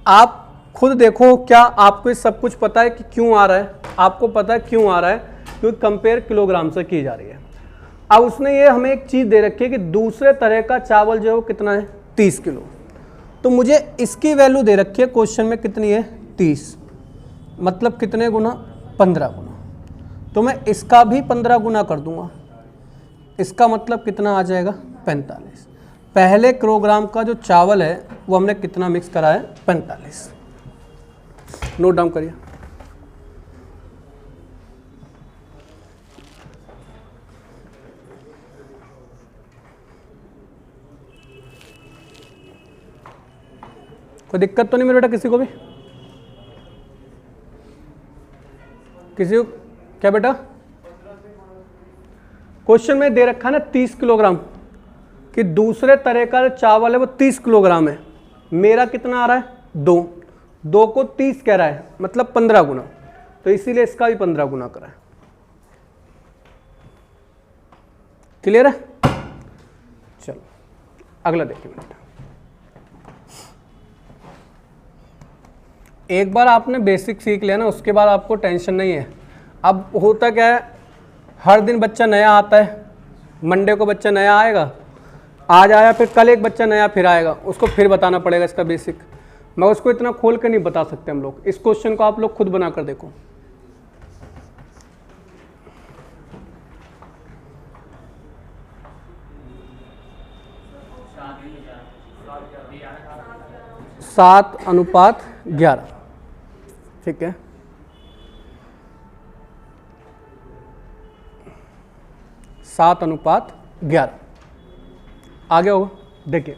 आप खुद देखो, क्या आपको ये सब कुछ पता है कि क्यों आ रहा है, आपको पता है क्यों आ रहा है, क्योंकि कंपेयर किलोग्राम से की जा रही है। अब उसने ये हमें एक चीज़ दे रखी है कि दूसरे तरह का चावल जो है वो कितना है, 30 किलो। तो मुझे इसकी वैल्यू दे रखी है क्वेश्चन में, कितनी है, 30, मतलब कितने गुना, 15 गुना। तो मैं इसका भी 15 गुना कर दूंगा, इसका मतलब कितना आ जाएगा, 45। पहले किलोग्राम का जो चावल है वो हमने कितना मिक्स करा है, 45। नोट डाउन करिए। कोई दिक्कत तो नहीं मेरे बेटा किसी को भी, किसी को क्या बेटा। क्वेश्चन में दे रखा है ना 30 किलोग्राम, कि दूसरे तरह का चावल है वो 30 किलोग्राम है, मेरा कितना आ रहा है, 2 को 30 कह रहा है, मतलब 15 गुना, तो इसीलिए इसका भी 15 गुना करा है। क्लियर है। चलो अगला देखिए बेटा। एक बार आपने बेसिक सीख लिया ना, उसके बाद आपको टेंशन नहीं है। अब होता क्या है, हर दिन बच्चा नया आता है, मंडे को बच्चा नया आएगा, आज आया, फिर कल एक बच्चा नया फिर आएगा, उसको फिर बताना पड़ेगा इसका बेसिक। मैं उसको इतना खोल कर नहीं बता सकते हम लोग। इस क्वेश्चन को आप लोग खुद बना कर देखो। सात अनुपात 11, ठीक है। सात अनुपात 11 आगे होगा। देखिए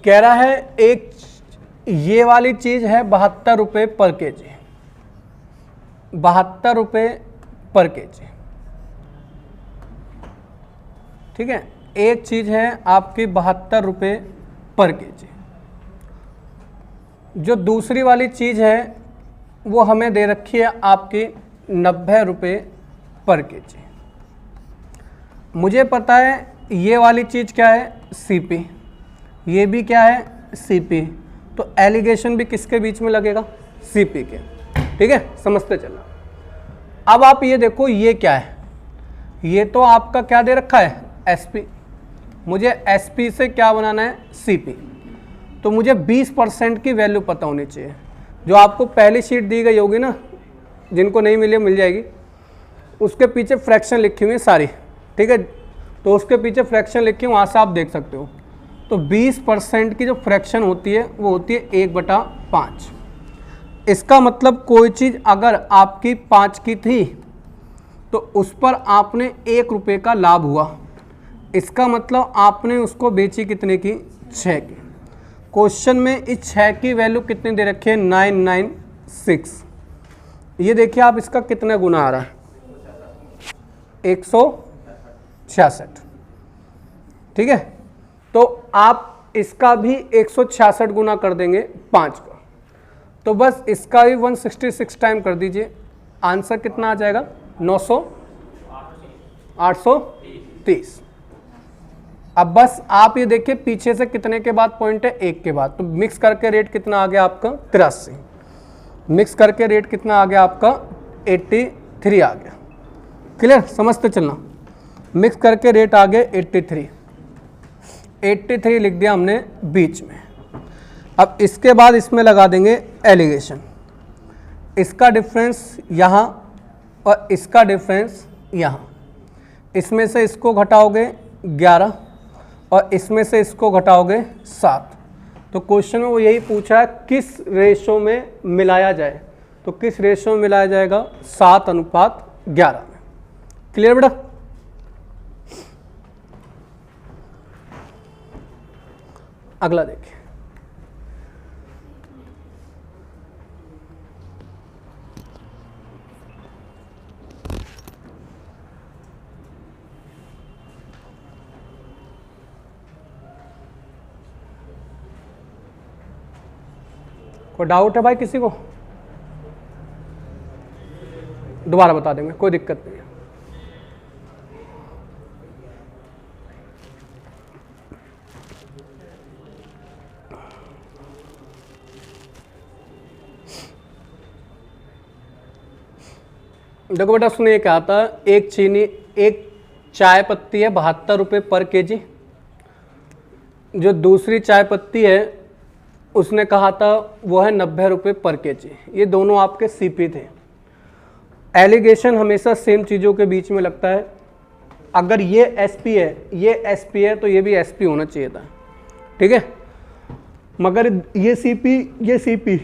कह रहा है एक ये वाली चीज है 72 रुपये पर केजी, 72 रुपये पर केजी, ठीक है। एक चीज है आपकी 72 रुपये पर केजी। जो दूसरी वाली चीज है वो हमें दे रखी है आपकी 90 रुपये पर केजी। मुझे पता है ये वाली चीज़ क्या है, सीपी, ये भी क्या है, सीपी, तो एलिगेशन भी किसके बीच में लगेगा, सीपी के, ठीक है। समझते चलना। अब आप ये देखो ये क्या है, ये तो आपका क्या दे रखा है, एसपी। मुझे एसपी से क्या बनाना है, सीपी। तो मुझे 20% की वैल्यू पता होनी चाहिए, जो आपको पहली शीट दी गई होगी ना, जिनको नहीं मिली मिल जाएगी, उसके पीछे फ्रैक्शन लिखी हुई है सारी, ठीक है। तो उसके पीछे फ्रैक्शन लिखी है, वहाँ से आप देख सकते हो। तो 20% की जो फ्रैक्शन होती है वो होती है 1/5। इसका मतलब कोई चीज़ अगर आपकी 5 की थी तो उस पर आपने 1 रुपये का लाभ हुआ, इसका मतलब आपने उसको बेची कितने की, 6 की। क्वेश्चन में इस 6 की वैल्यू कितनी दे रखी है, 996। ये देखिए आप इसका कितना गुना आ रहा है, 166, ठीक है। तो आप इसका भी 166 गुना कर देंगे 5 का, तो बस इसका भी 166 टाइम कर दीजिए, आंसर कितना आ जाएगा, 830। अब बस आप ये देखिए पीछे से कितने के बाद पॉइंट है, 1 के बाद, तो मिक्स करके रेट कितना आ गया आपका, 83। मिक्स करके रेट कितना आ गया आपका, 83 आ गया। क्लियर, समझते चलना। मिक्स करके रेट आ गए 83 लिख दिया हमने बीच में। अब इसके बाद इसमें लगा देंगे एलिगेशन। इसका डिफरेंस यहाँ और इसका डिफरेंस यहाँ, इसमें से इसको घटाओगे 11 और इसमें से इसको घटाओगे 7। तो क्वेश्चन में वो यही पूछा है किस रेशो में मिलाया जाए, तो किस रेशो में मिलाया जाएगा, 7:11 में। क्लियर बेटा। अगला देखिए, कोई डाउट है भाई किसी को, दोबारा बता देंगे, कोई दिक्कत नहीं है। देखो बेटा सुनिए क्या आता है, एक चाय पत्ती है 72 रुपये पर केजी। जो दूसरी चाय पत्ती है उसने कहा था वो है 90 रुपये पर केजी। ये दोनों आपके सीपी थे। एलिगेशन हमेशा सेम चीज़ों के बीच में लगता है। अगर ये एसपी है, ये एसपी है, तो ये भी एसपी होना चाहिए था, ठीक है। मगर ये सीपी,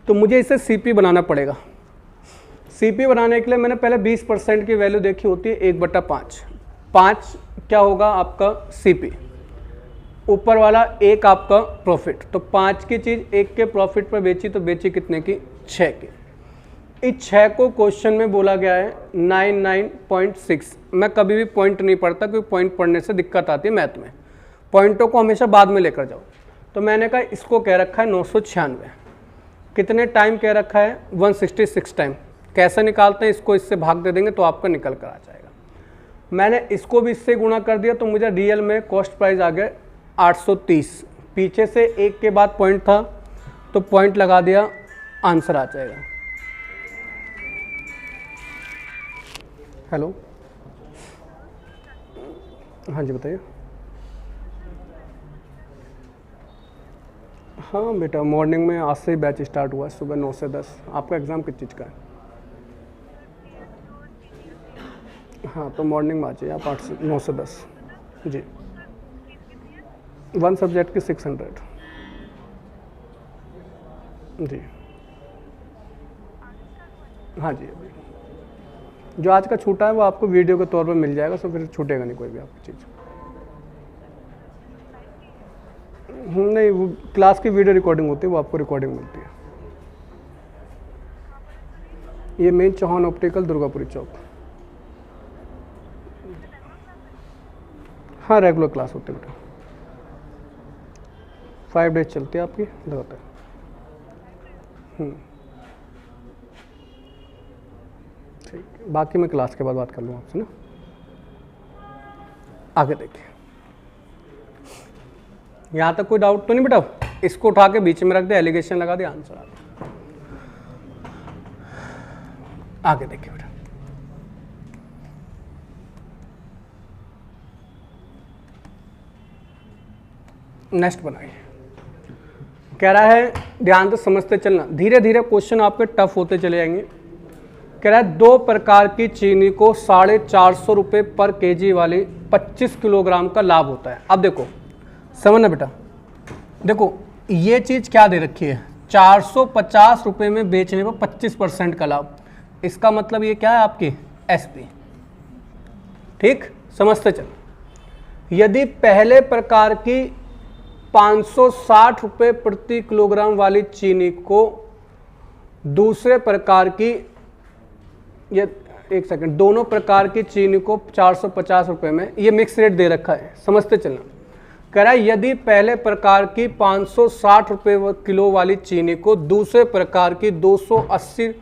तो मुझे इसे सीपी बनाना पड़ेगा। सीपी बनाने के लिए मैंने पहले 20% की वैल्यू देखी होती है 1/5। 5 क्या होगा आपका सीपी, ऊपर वाला 1 आपका प्रॉफिट। तो 5 की चीज़ 1 के प्रॉफिट पर बेची, तो बेची कितने की, 6 की। इस 6 को क्वेश्चन में बोला गया है 99.6। मैं कभी भी पॉइंट नहीं पढ़ता क्योंकि पॉइंट पढ़ने से दिक्कत आती है मैथ में, पॉइंटों को हमेशा बाद में लेकर जाओ। तो मैंने कहा इसको कह रखा है 996, कितने टाइम कह रखा है, 166 टाइम। कैसे निकालते हैं, इसको इससे भाग दे देंगे तो आपका निकल कर आ जाएगा। मैंने इसको भी इससे गुणा कर दिया, तो मुझे रियल में कॉस्ट प्राइस आ गया 830। पीछे से 1 के बाद पॉइंट था, तो पॉइंट लगा दिया, आंसर आ जाएगा। हेलो, हाँ जी बताइए। हाँ बेटा, मॉर्निंग में आज से ही बैच स्टार्ट हुआ है, सुबह 9 से 10। आपका एग्ज़ाम किस चीज़ का है? हाँ तो मॉर्निंग में आ जाइए आप, 9 से 10 जी। 1 सब्जेक्ट की 600 जी। हाँ जी, जो आज का छूटा है वो आपको वीडियो के तौर पर मिल जाएगा, तो फिर छूटेगा नहीं कोई भी आपकी चीज़। नहीं, वो क्लास की वीडियो रिकॉर्डिंग होती है, वो आपको रिकॉर्डिंग मिलती है। ये मेन चौहान ऑप्टिकल, दुर्गापुरी चौक। हाँ रेगुलर क्लास होती है बेटा, 5 डेज चलती है आपकी लगातार। ठीक, बाकी मैं क्लास के बाद बात कर लूँ आपसे ना। आगे देखिए, यहाँ तक कोई डाउट तो नहीं बेटा? इसको उठा के बीच में रख दे, एलिगेशन लगा दे, आंसर आ गया। आगे देखिए बेटा, नेक्स्ट बनाइए। कह रहा है ध्यान से समझते चलना, धीरे धीरे क्वेश्चन आपके टफ होते चले जाएंगे। कह रहा है 2 प्रकार की चीनी को 450 रुपये पर केजी वाली 25 किलोग्राम का लाभ होता है। अब देखो समझना बेटा, देखो ये चीज़ क्या दे रखी है, 450 रुपये में बेचने पर 25% का लाभ। इसका मतलब ये क्या है आपकी एसपी। ठीक, समझते चलो। यदि पहले प्रकार की 560 रुपये प्रति किलोग्राम वाली चीनी को दूसरे प्रकार की, ये एक सेकंड, दोनों प्रकार की चीनी को 450 रुपये में, ये मिक्स रेट दे रखा है, समझते चलना। कह रहा है यदि पहले प्रकार की 560 रुपये किलो वाली चीनी को दूसरे प्रकार की 280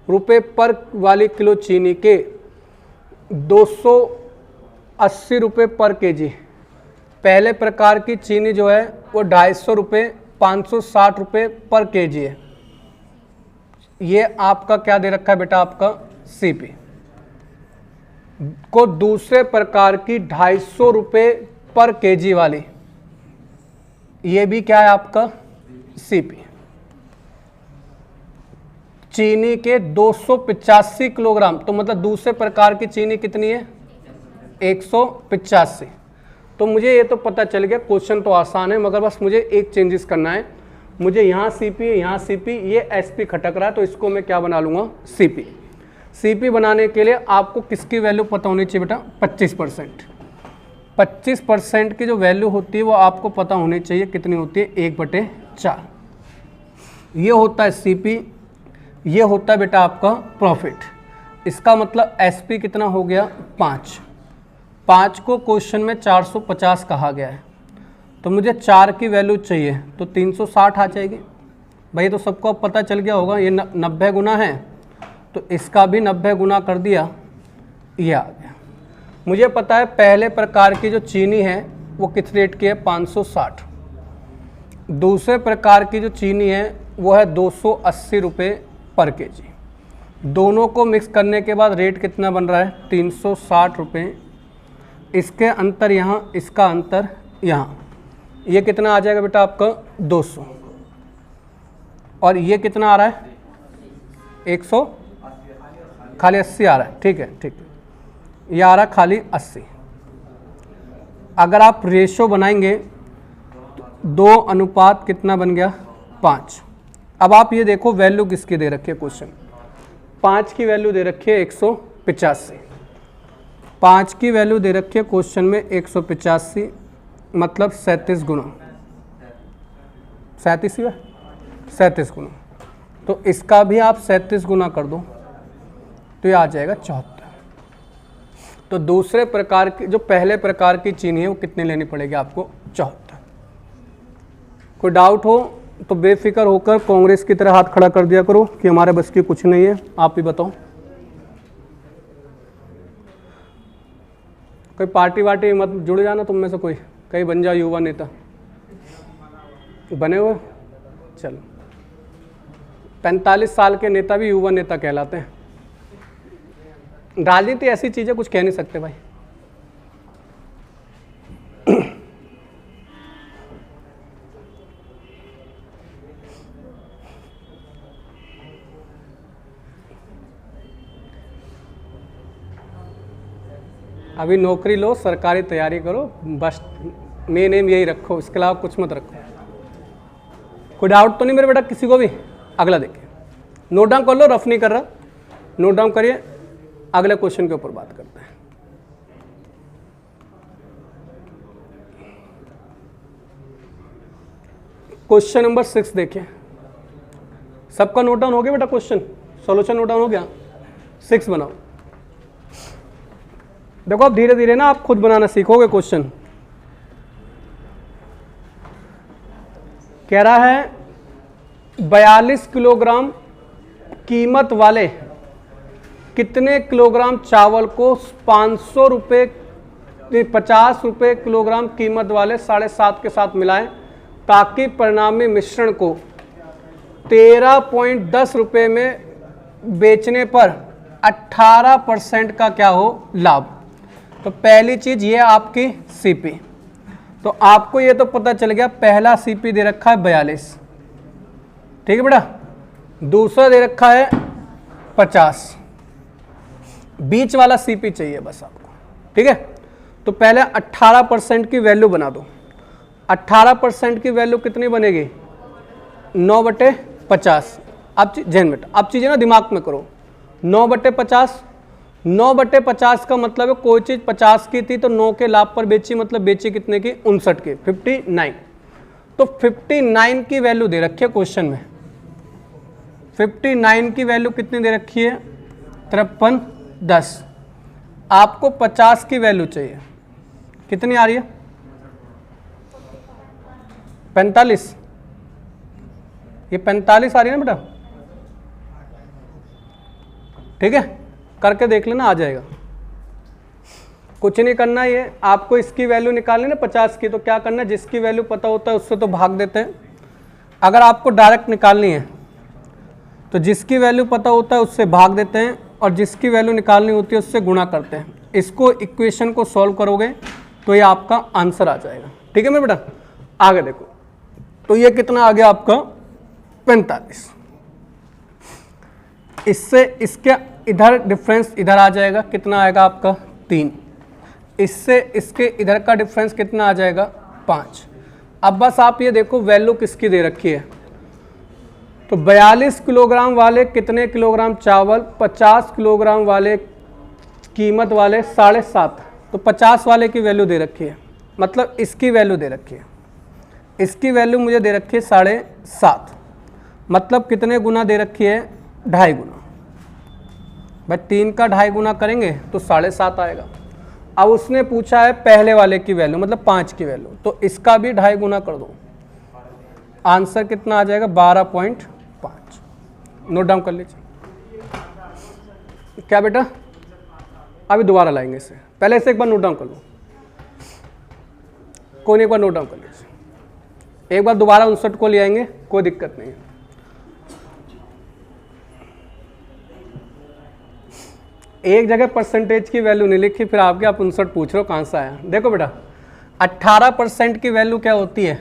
रुपये पर वाली किलो चीनी के 280 रुपये पर केजी, पहले प्रकार की चीनी जो है वो 250 रुपये, 560 रुपये पर केजी है। ये आपका क्या दे रखा है बेटा, आपका सीपी को दूसरे प्रकार की 250 रुपये पर केजी वाली, ये भी क्या है आपका सीपी। चीनी के 285 किलोग्राम, तो मतलब दूसरे प्रकार की चीनी कितनी है 185। तो मुझे ये तो पता चल गया, क्वेश्चन तो आसान है, मगर बस मुझे एक चेंजेस करना है। मुझे यहाँ सीपी, यहाँ सीपी, ये एसपी खटक रहा है, तो इसको मैं क्या बना लूँगा सीपी। सीपी बनाने के लिए आपको किसकी वैल्यू पता होनी चाहिए बेटा, 25%। 25% की जो वैल्यू होती है वो आपको पता होनी चाहिए, कितनी होती है 1/4। ये होता है सीपी, ये होता है बेटा आपका प्रॉफिट। इसका मतलब एसपी कितना हो गया 5 को क्वेश्चन में 450 कहा गया है, तो मुझे 4 की वैल्यू चाहिए, तो 360 आ जाएगी भाई। तो सबको पता चल गया होगा, ये 90 गुना है, तो इसका भी 90 गुना कर दिया, ये आ गया। मुझे पता है पहले प्रकार की जो चीनी है वो किस रेट की है 560, दूसरे प्रकार की जो चीनी है वो है 280 रुपये पर केजी। दोनों को मिक्स करने के बाद रेट कितना बन रहा है 360 रुपये। इसके अंतर यहाँ, इसका अंतर यहाँ, ये कितना आ जाएगा बेटा आपका 200, और ये कितना आ रहा है 100, खाली 80 आ रहा है। ठीक है, ठीक है, ये आ रहा है खाली 80। अगर आप रेशो बनाएंगे तो 2 अनुपात कितना बन गया 5। अब आप ये देखो वैल्यू किसकी दे रखी है, क्वेश्चन 5 की वैल्यू दे रखी है 185। 5 की वैल्यू दे रखी है क्वेश्चन में 185, मतलब 37 गुना, 37 गुना। तो इसका भी आप 37 गुना कर दो तो ये आ जाएगा 74। तो दूसरे प्रकार की, जो पहले प्रकार की चीनी है वो कितनी लेनी पड़ेगी आपको 74। कोई डाउट हो तो बेफिक्र होकर कांग्रेस की तरह हाथ खड़ा कर दिया करो कि हमारे बस की कुछ नहीं है। आप ही बताओ, कोई पार्टी वार्टी मत जुड़ जाना तुम में से, कोई कहीं बन जाओ युवा नेता, बने हुए चलो। 45 साल के नेता भी युवा नेता कहलाते हैं। राजनीति ऐसी चीज़ है, कुछ कह नहीं सकते भाई। अभी नौकरी लो, सरकारी तैयारी करो, बस मेन एम यही रखो, इसके अलावा कुछ मत रखो। कोई डाउट तो नहीं मेरे बेटा किसी को भी? अगला देखिए, नोट डाउन कर लो, रफ नहीं कर रहा, नोट डाउन करिए, अगले क्वेश्चन के ऊपर बात करते हैं। क्वेश्चन नंबर 6 देखिए, सबका नोट डाउन हो गया बेटा? क्वेश्चन सॉल्यूशन नोट डाउन हो गया? 6 बनाओ। देखो अब धीरे धीरे ना आप खुद बनाना सीखोगे क्वेश्चन। कह रहा है 42 किलोग्राम कीमत वाले कितने किलोग्राम चावल को 500 रुपये 50 रुपये किलोग्राम कीमत वाले 7.5 के साथ मिलाएं ताकि परिणामी मिश्रण को 13.10 रुपये में बेचने पर 18% का क्या हो लाभ। तो पहली चीज ये आपकी सीपी, तो आपको ये तो पता चल गया, पहला सीपी दे रखा है 42, ठीक है बेटा। दूसरा दे रखा है 50, बीच वाला सीपी चाहिए बस आपको, ठीक है। तो पहले 18% की वैल्यू बना दो। 18% की वैल्यू कितनी बनेगी? 9/50। अब जैन बेटा अब चीजें ना दिमाग में करो। 9/50, 9/50 का मतलब है कोई चीज 50 की थी तो 9 के लाभ पर बेची, मतलब बेची कितने की? 59 की, 59। तो 59 की वैल्यू दे रखी है क्वेश्चन में। 59 की वैल्यू कितनी दे रखी है? 53.10। आपको 50 की वैल्यू चाहिए, कितनी आ रही है? 45। ये 45 आ रही है ना बेटा, ठीक है, करके देख लेना, आ जाएगा। कुछ नहीं करना, ये आपको इसकी वैल्यू निकालनी ना 50 की, तो क्या करना है, जिसकी वैल्यू पता होता है उससे तो भाग देते हैं। अगर आपको डायरेक्ट निकालनी है तो जिसकी वैल्यू पता होता है उससे भाग देते हैं, और जिसकी वैल्यू निकालनी होती है उससे गुणा करते हैं। इसको इक्वेशन को सॉल्व करोगे तो ये आपका आंसर आ जाएगा, ठीक है मेरे बेटा। आगे देखो, तो ये कितना आ गया आपका? 45। इससे इसके इधर डिफरेंस इधर आ जाएगा, कितना आएगा आपका? 3। इससे इसके इधर का डिफरेंस कितना आ जाएगा? 5। अब बस आप ये देखो वैल्यू किसकी दे रखी है। तो 42 किलोग्राम वाले कितने किलोग्राम चावल, 50 किलोग्राम वाले कीमत वाले 7.5, तो 50 वाले की वैल्यू दे रखी है, मतलब इसकी वैल्यू दे रखी है। इसकी वैल्यू मुझे दे रखी है 7.5, मतलब कितने गुना दे रखी है? 2.5 गुना। भाई 3 का 2.5 गुना करेंगे तो 7.5 आएगा। अब उसने पूछा है पहले वाले की वैल्यू, मतलब 5 की वैल्यू, तो इसका भी 2.5 गुना कर दो, आंसर कितना आ जाएगा? 12.5। नोट डाउन कर लीजिए। क्या बेटा? अभी दोबारा लाएंगे इसे, पहले इसे एक बार नोट डाउन कर लो। कोई नहीं, एक बार नोट डाउन कर लीजिए, एक बार दोबारा 59 को ले आएंगे, कोई दिक्कत नहीं है। एक जगह परसेंटेज की वैल्यू नहीं लिखी, फिर आप 59 पूछ रहे हो कहाँ से आया। देखो बेटा 18% की वैल्यू क्या होती है?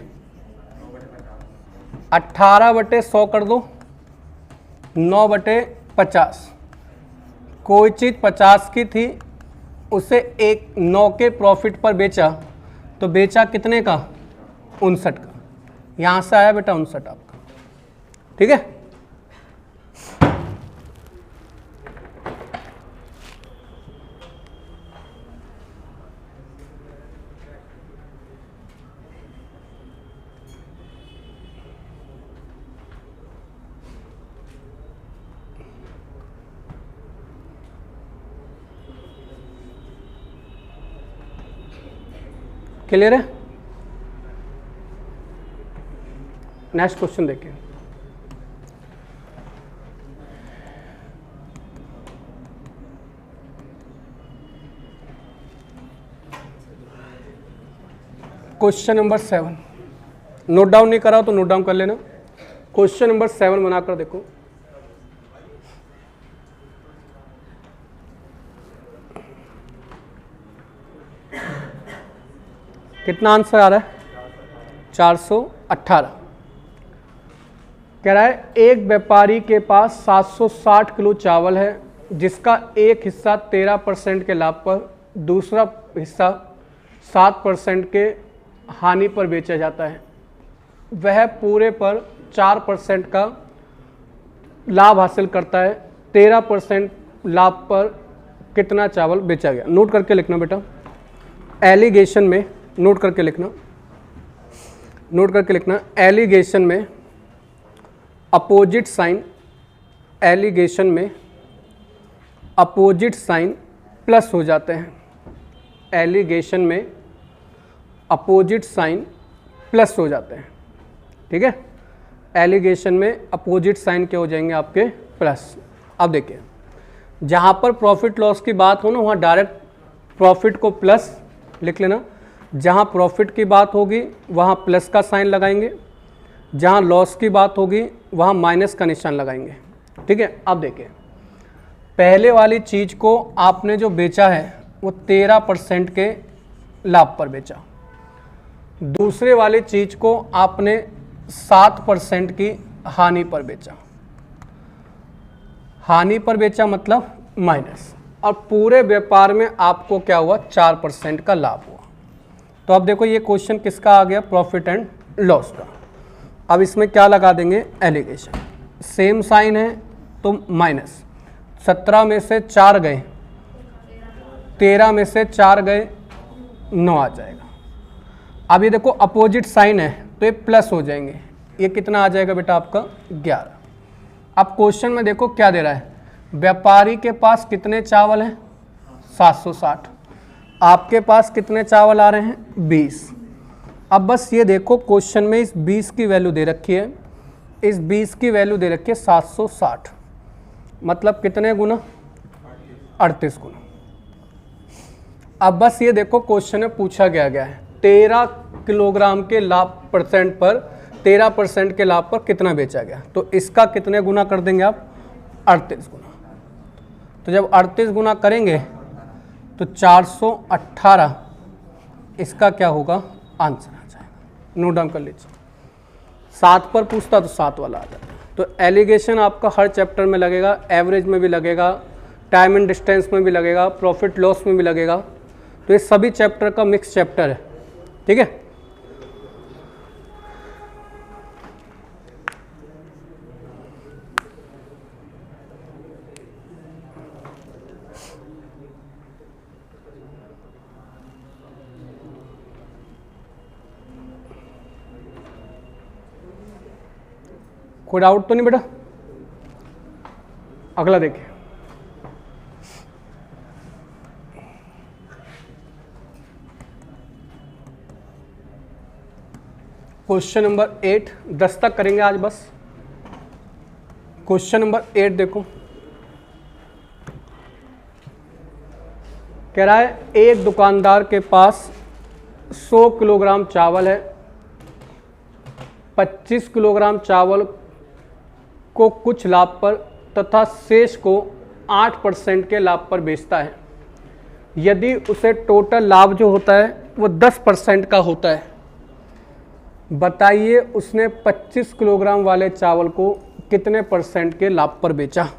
18/100 कर दो, 9/50। कोई चीज़ 50 की थी, उसे 9 के प्रॉफिट पर बेचा, तो बेचा कितने का? 59 का। यहाँ से आया बेटा 59 आपका, ठीक है। क्लियर है? नेक्स्ट क्वेश्चन देखिए। क्वेश्चन नंबर 7, नोट डाउन नहीं करा तो नोट डाउन कर लेना। क्वेश्चन नंबर 7 बनाकर देखो। कितना आंसर आ रहा है? 418। कह रहा है एक व्यापारी के पास 760 किलो चावल है जिसका एक हिस्सा 13% के लाभ पर, दूसरा हिस्सा 7% के हानि पर बेचा जाता है। वह पूरे पर 4% का लाभ हासिल करता है। 13% लाभ पर कितना चावल बेचा गया? नोट करके लिखना बेटा, एलिगेशन में नोट करके लिखना, नोट करके लिखना। एलिगेशन में अपोजिट साइन, एलिगेशन में अपोजिट साइन प्लस हो जाते हैं। एलिगेशन में अपोजिट साइन प्लस हो जाते हैं, ठीक है। एलिगेशन में अपोजिट साइन क्या हो जाएंगे आपके? प्लस। अब देखिए, जहाँ पर प्रॉफिट लॉस की बात हो ना, वहाँ डायरेक्ट प्रॉफिट को प्लस लिख लेना। जहाँ प्रॉफिट की बात होगी वहाँ प्लस का साइन लगाएंगे, जहाँ लॉस की बात होगी वहाँ माइनस का निशान लगाएंगे, ठीक है। अब देखिए, पहले वाली चीज़ को आपने जो बेचा है वो 13% के लाभ पर बेचा, दूसरे वाली चीज़ को आपने 7% की हानि पर बेचा। हानि पर बेचा मतलब माइनस, और पूरे व्यापार में आपको क्या हुआ? 4% का लाभ हुआ। तो अब देखो ये क्वेश्चन किसका आ गया? प्रॉफिट एंड लॉस का। अब इसमें क्या लगा देंगे? एलिगेशन। सेम साइन है तो माइनस, 17 में से 4 गए, 13 में से 4 गए, 9 आ जाएगा। अब ये देखो अपोजिट साइन है तो ये प्लस हो जाएंगे, ये कितना आ जाएगा बेटा आपका? 11। अब क्वेश्चन में देखो क्या दे रहा है? व्यापारी के पास कितने चावल हैं? 760। आपके पास कितने चावल आ रहे हैं? 20। अब बस ये देखो क्वेश्चन में इस 20 की वैल्यू दे रखी है, इस 20 की वैल्यू दे रखी है 760, मतलब कितने गुना? 38 गुना। अब बस ये देखो क्वेश्चन में पूछा गया है 13 किलोग्राम के लाभ परसेंट पर, 13% के लाभ पर कितना बेचा गया, तो इसका कितने गुना कर देंगे आप? 38 गुना। तो जब 38 गुना करेंगे तो 418 इसका क्या होगा? आंसर आ जाएगा। नोट डाउन कर लीजिए। 7 पर पूछता तो 7 वाला आता है। तो एलिगेशन आपका हर चैप्टर में लगेगा, एवरेज में भी लगेगा, टाइम एंड डिस्टेंस में भी लगेगा, प्रॉफिट लॉस में भी लगेगा। तो ये सभी चैप्टर का मिक्स चैप्टर है, ठीक है। कोई डाउट तो नहीं बेटा? अगला देखिए, क्वेश्चन नंबर 8, 10 तक करेंगे आज बस। क्वेश्चन नंबर 8 देखो, कह रहा है एक दुकानदार के पास 100 किलोग्राम चावल है, 25 किलोग्राम चावल को कुछ लाभ पर तथा शेष को 8% के लाभ पर बेचता है। यदि उसे टोटल लाभ जो होता है वो 10% का होता है, बताइए उसने 25 किलोग्राम वाले चावल को कितने % के लाभ पर बेचा?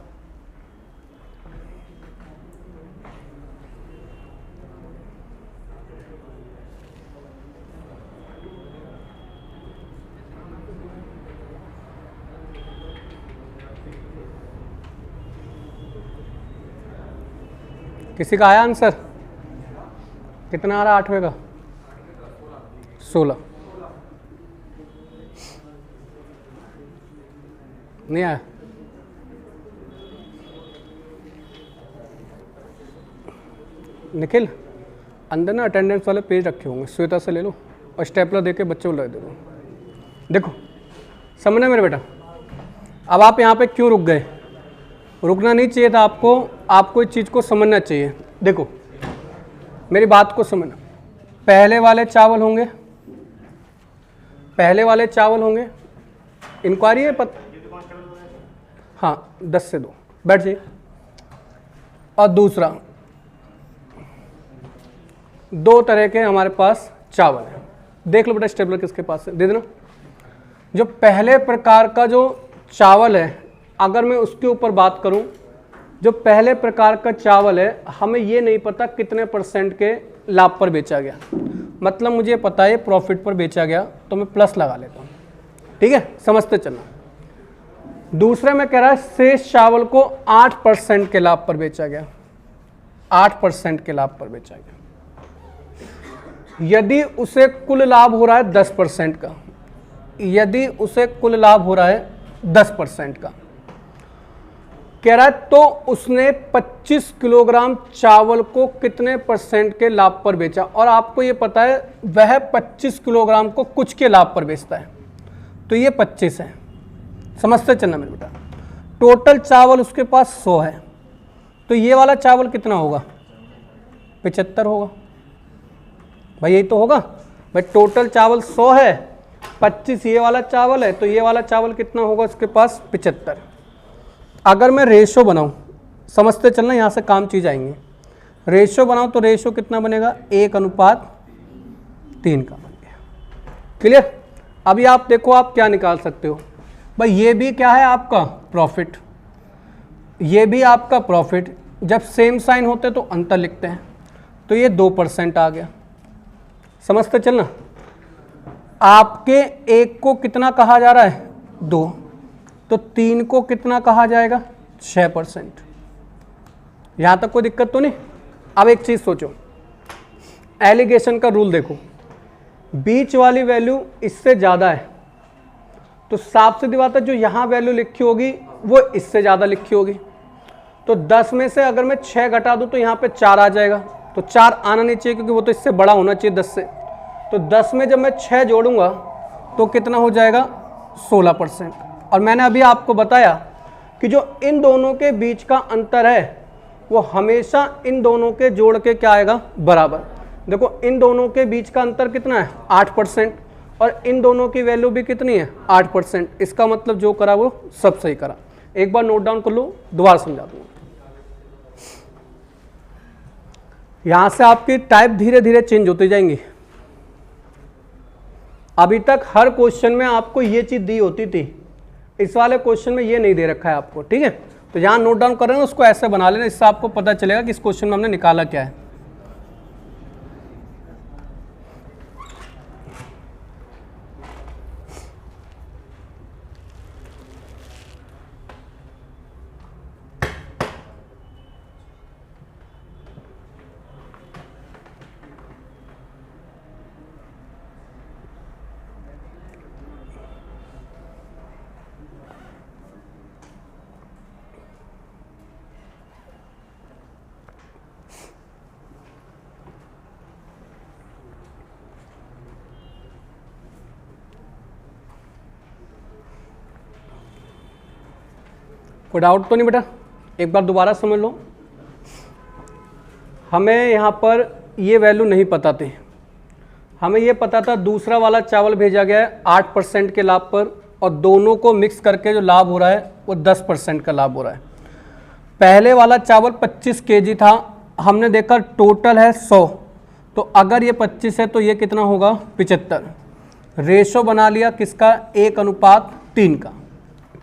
किसी का आया आंसर? कितना आ रहा 8वें का? 16। नहीं आया? निखिल, अंदर ना अटेंडेंस वाले पेज रखे होंगे, श्वेता से ले लो और स्टेपलर देके बच्चों को लगा दे दो। देखो समझना मेरे बेटा, अब आप यहाँ पे क्यों रुक गए? रुकना नहीं चाहिए था आपको इस चीज़ को समझना चाहिए। देखो मेरी बात को समझना, पहले वाले चावल होंगे, पहले वाले चावल होंगे, इंक्वायरी है पता? हाँ 10 से 2 बैठ जाइए। और दूसरा, 2 तरह के हमारे पास चावल हैं, देख लो बेटा स्टेपलर किसके पास है, दे देना। जो पहले प्रकार का जो चावल है, अगर मैं उसके ऊपर बात करूं, जो पहले प्रकार का चावल है, हमें ये नहीं पता कितने % के लाभ पर बेचा गया, मतलब मुझे पता है प्रॉफिट पर बेचा गया, तो मैं प्लस लगा लेता हूँ, ठीक है, समझते चलना। दूसरे में कह रहा है शेष चावल को 8% के लाभ पर बेचा गया, 8% के लाभ पर बेचा गया। यदि उसे कुल लाभ हो रहा है 10% का, यदि उसे कुल लाभ हो रहा है 10% का, कह रहा है तो उसने 25 किलोग्राम चावल को कितने % के लाभ पर बेचा। और आपको ये पता है वह 25 किलोग्राम को कुछ के लाभ पर बेचता है, तो ये 25 है, समझते चलना मेरे बेटा। टोटल चावल उसके पास 100 है, तो ये वाला चावल कितना होगा, 75 होगा भाई, यही तो होगा भाई। टोटल चावल 100 है, 25 ये वाला चावल है, तो ये वाला चावल कितना होगा उसके पास, 75। अगर मैं रेशो बनाऊं, समझते चलना, यहाँ से काम चीज आएंगे। रेशो बनाऊं तो रेशो कितना बनेगा, 1:3 का बन गया। क्लियर। अभी आप देखो आप क्या निकाल सकते हो भाई, ये भी क्या है आपका प्रॉफिट, ये भी आपका प्रॉफिट। जब सेम साइन होते तो अंतर लिखते हैं, तो ये 2% आ गया, समझते चलना। आपके एक को कितना कहा जा रहा है, 2, तो 3 को कितना कहा जाएगा, 6%। यहां तक कोई दिक्कत तो नहीं। अब एक चीज सोचो, एलिगेशन का रूल देखो, बीच वाली वैल्यू इससे ज्यादा है, तो साफ सीधी बात है जो यहां वैल्यू लिखी होगी वो इससे ज्यादा लिखी होगी। तो 10 में से अगर मैं 6 घटा दूं तो यहाँ पे 4 आ जाएगा, तो 4 आना नहीं चाहिए क्योंकि वो तो इससे बड़ा होना चाहिए 10 से। तो 10 में जब मैं 6 जोड़ूंगा तो कितना हो जाएगा, 16%। और मैंने अभी आपको बताया कि जो इन दोनों के बीच का अंतर है वो हमेशा इन दोनों के जोड़ के क्या आएगा, बराबर। देखो इन दोनों के बीच का अंतर कितना है, 8%, और इन दोनों की वैल्यू भी कितनी है, 8%। इसका मतलब जो करा वो सब सही करा। एक बार नोट डाउन कर लो, दोबारा समझा दूंगा। यहां से आपकी टाइप धीरे धीरे चेंज होती जाएंगी। अभी तक हर क्वेश्चन में आपको ये चीज दी होती थी, इस वाले क्वेश्चन में ये नहीं दे रखा है आपको, ठीक है। तो यहाँ नोट डाउन कर रहे हैं उसको ऐसे बना लेना, इससे आपको पता चलेगा कि इस क्वेश्चन में हमने निकाला क्या है। कोई डाउट तो नहीं बेटा, एक बार दोबारा समझ लो। हमें यहाँ पर ये वैल्यू नहीं पता थी, हमें ये पता था दूसरा वाला चावल भेजा गया है 8% के लाभ पर, और दोनों को मिक्स करके जो लाभ हो रहा है वो 10% का लाभ हो रहा है। पहले वाला चावल 25 kg था, हमने देखा टोटल है 100, तो अगर ये 25 है तो ये कितना होगा, 75। रेशो बना लिया किसका, 1:3 का।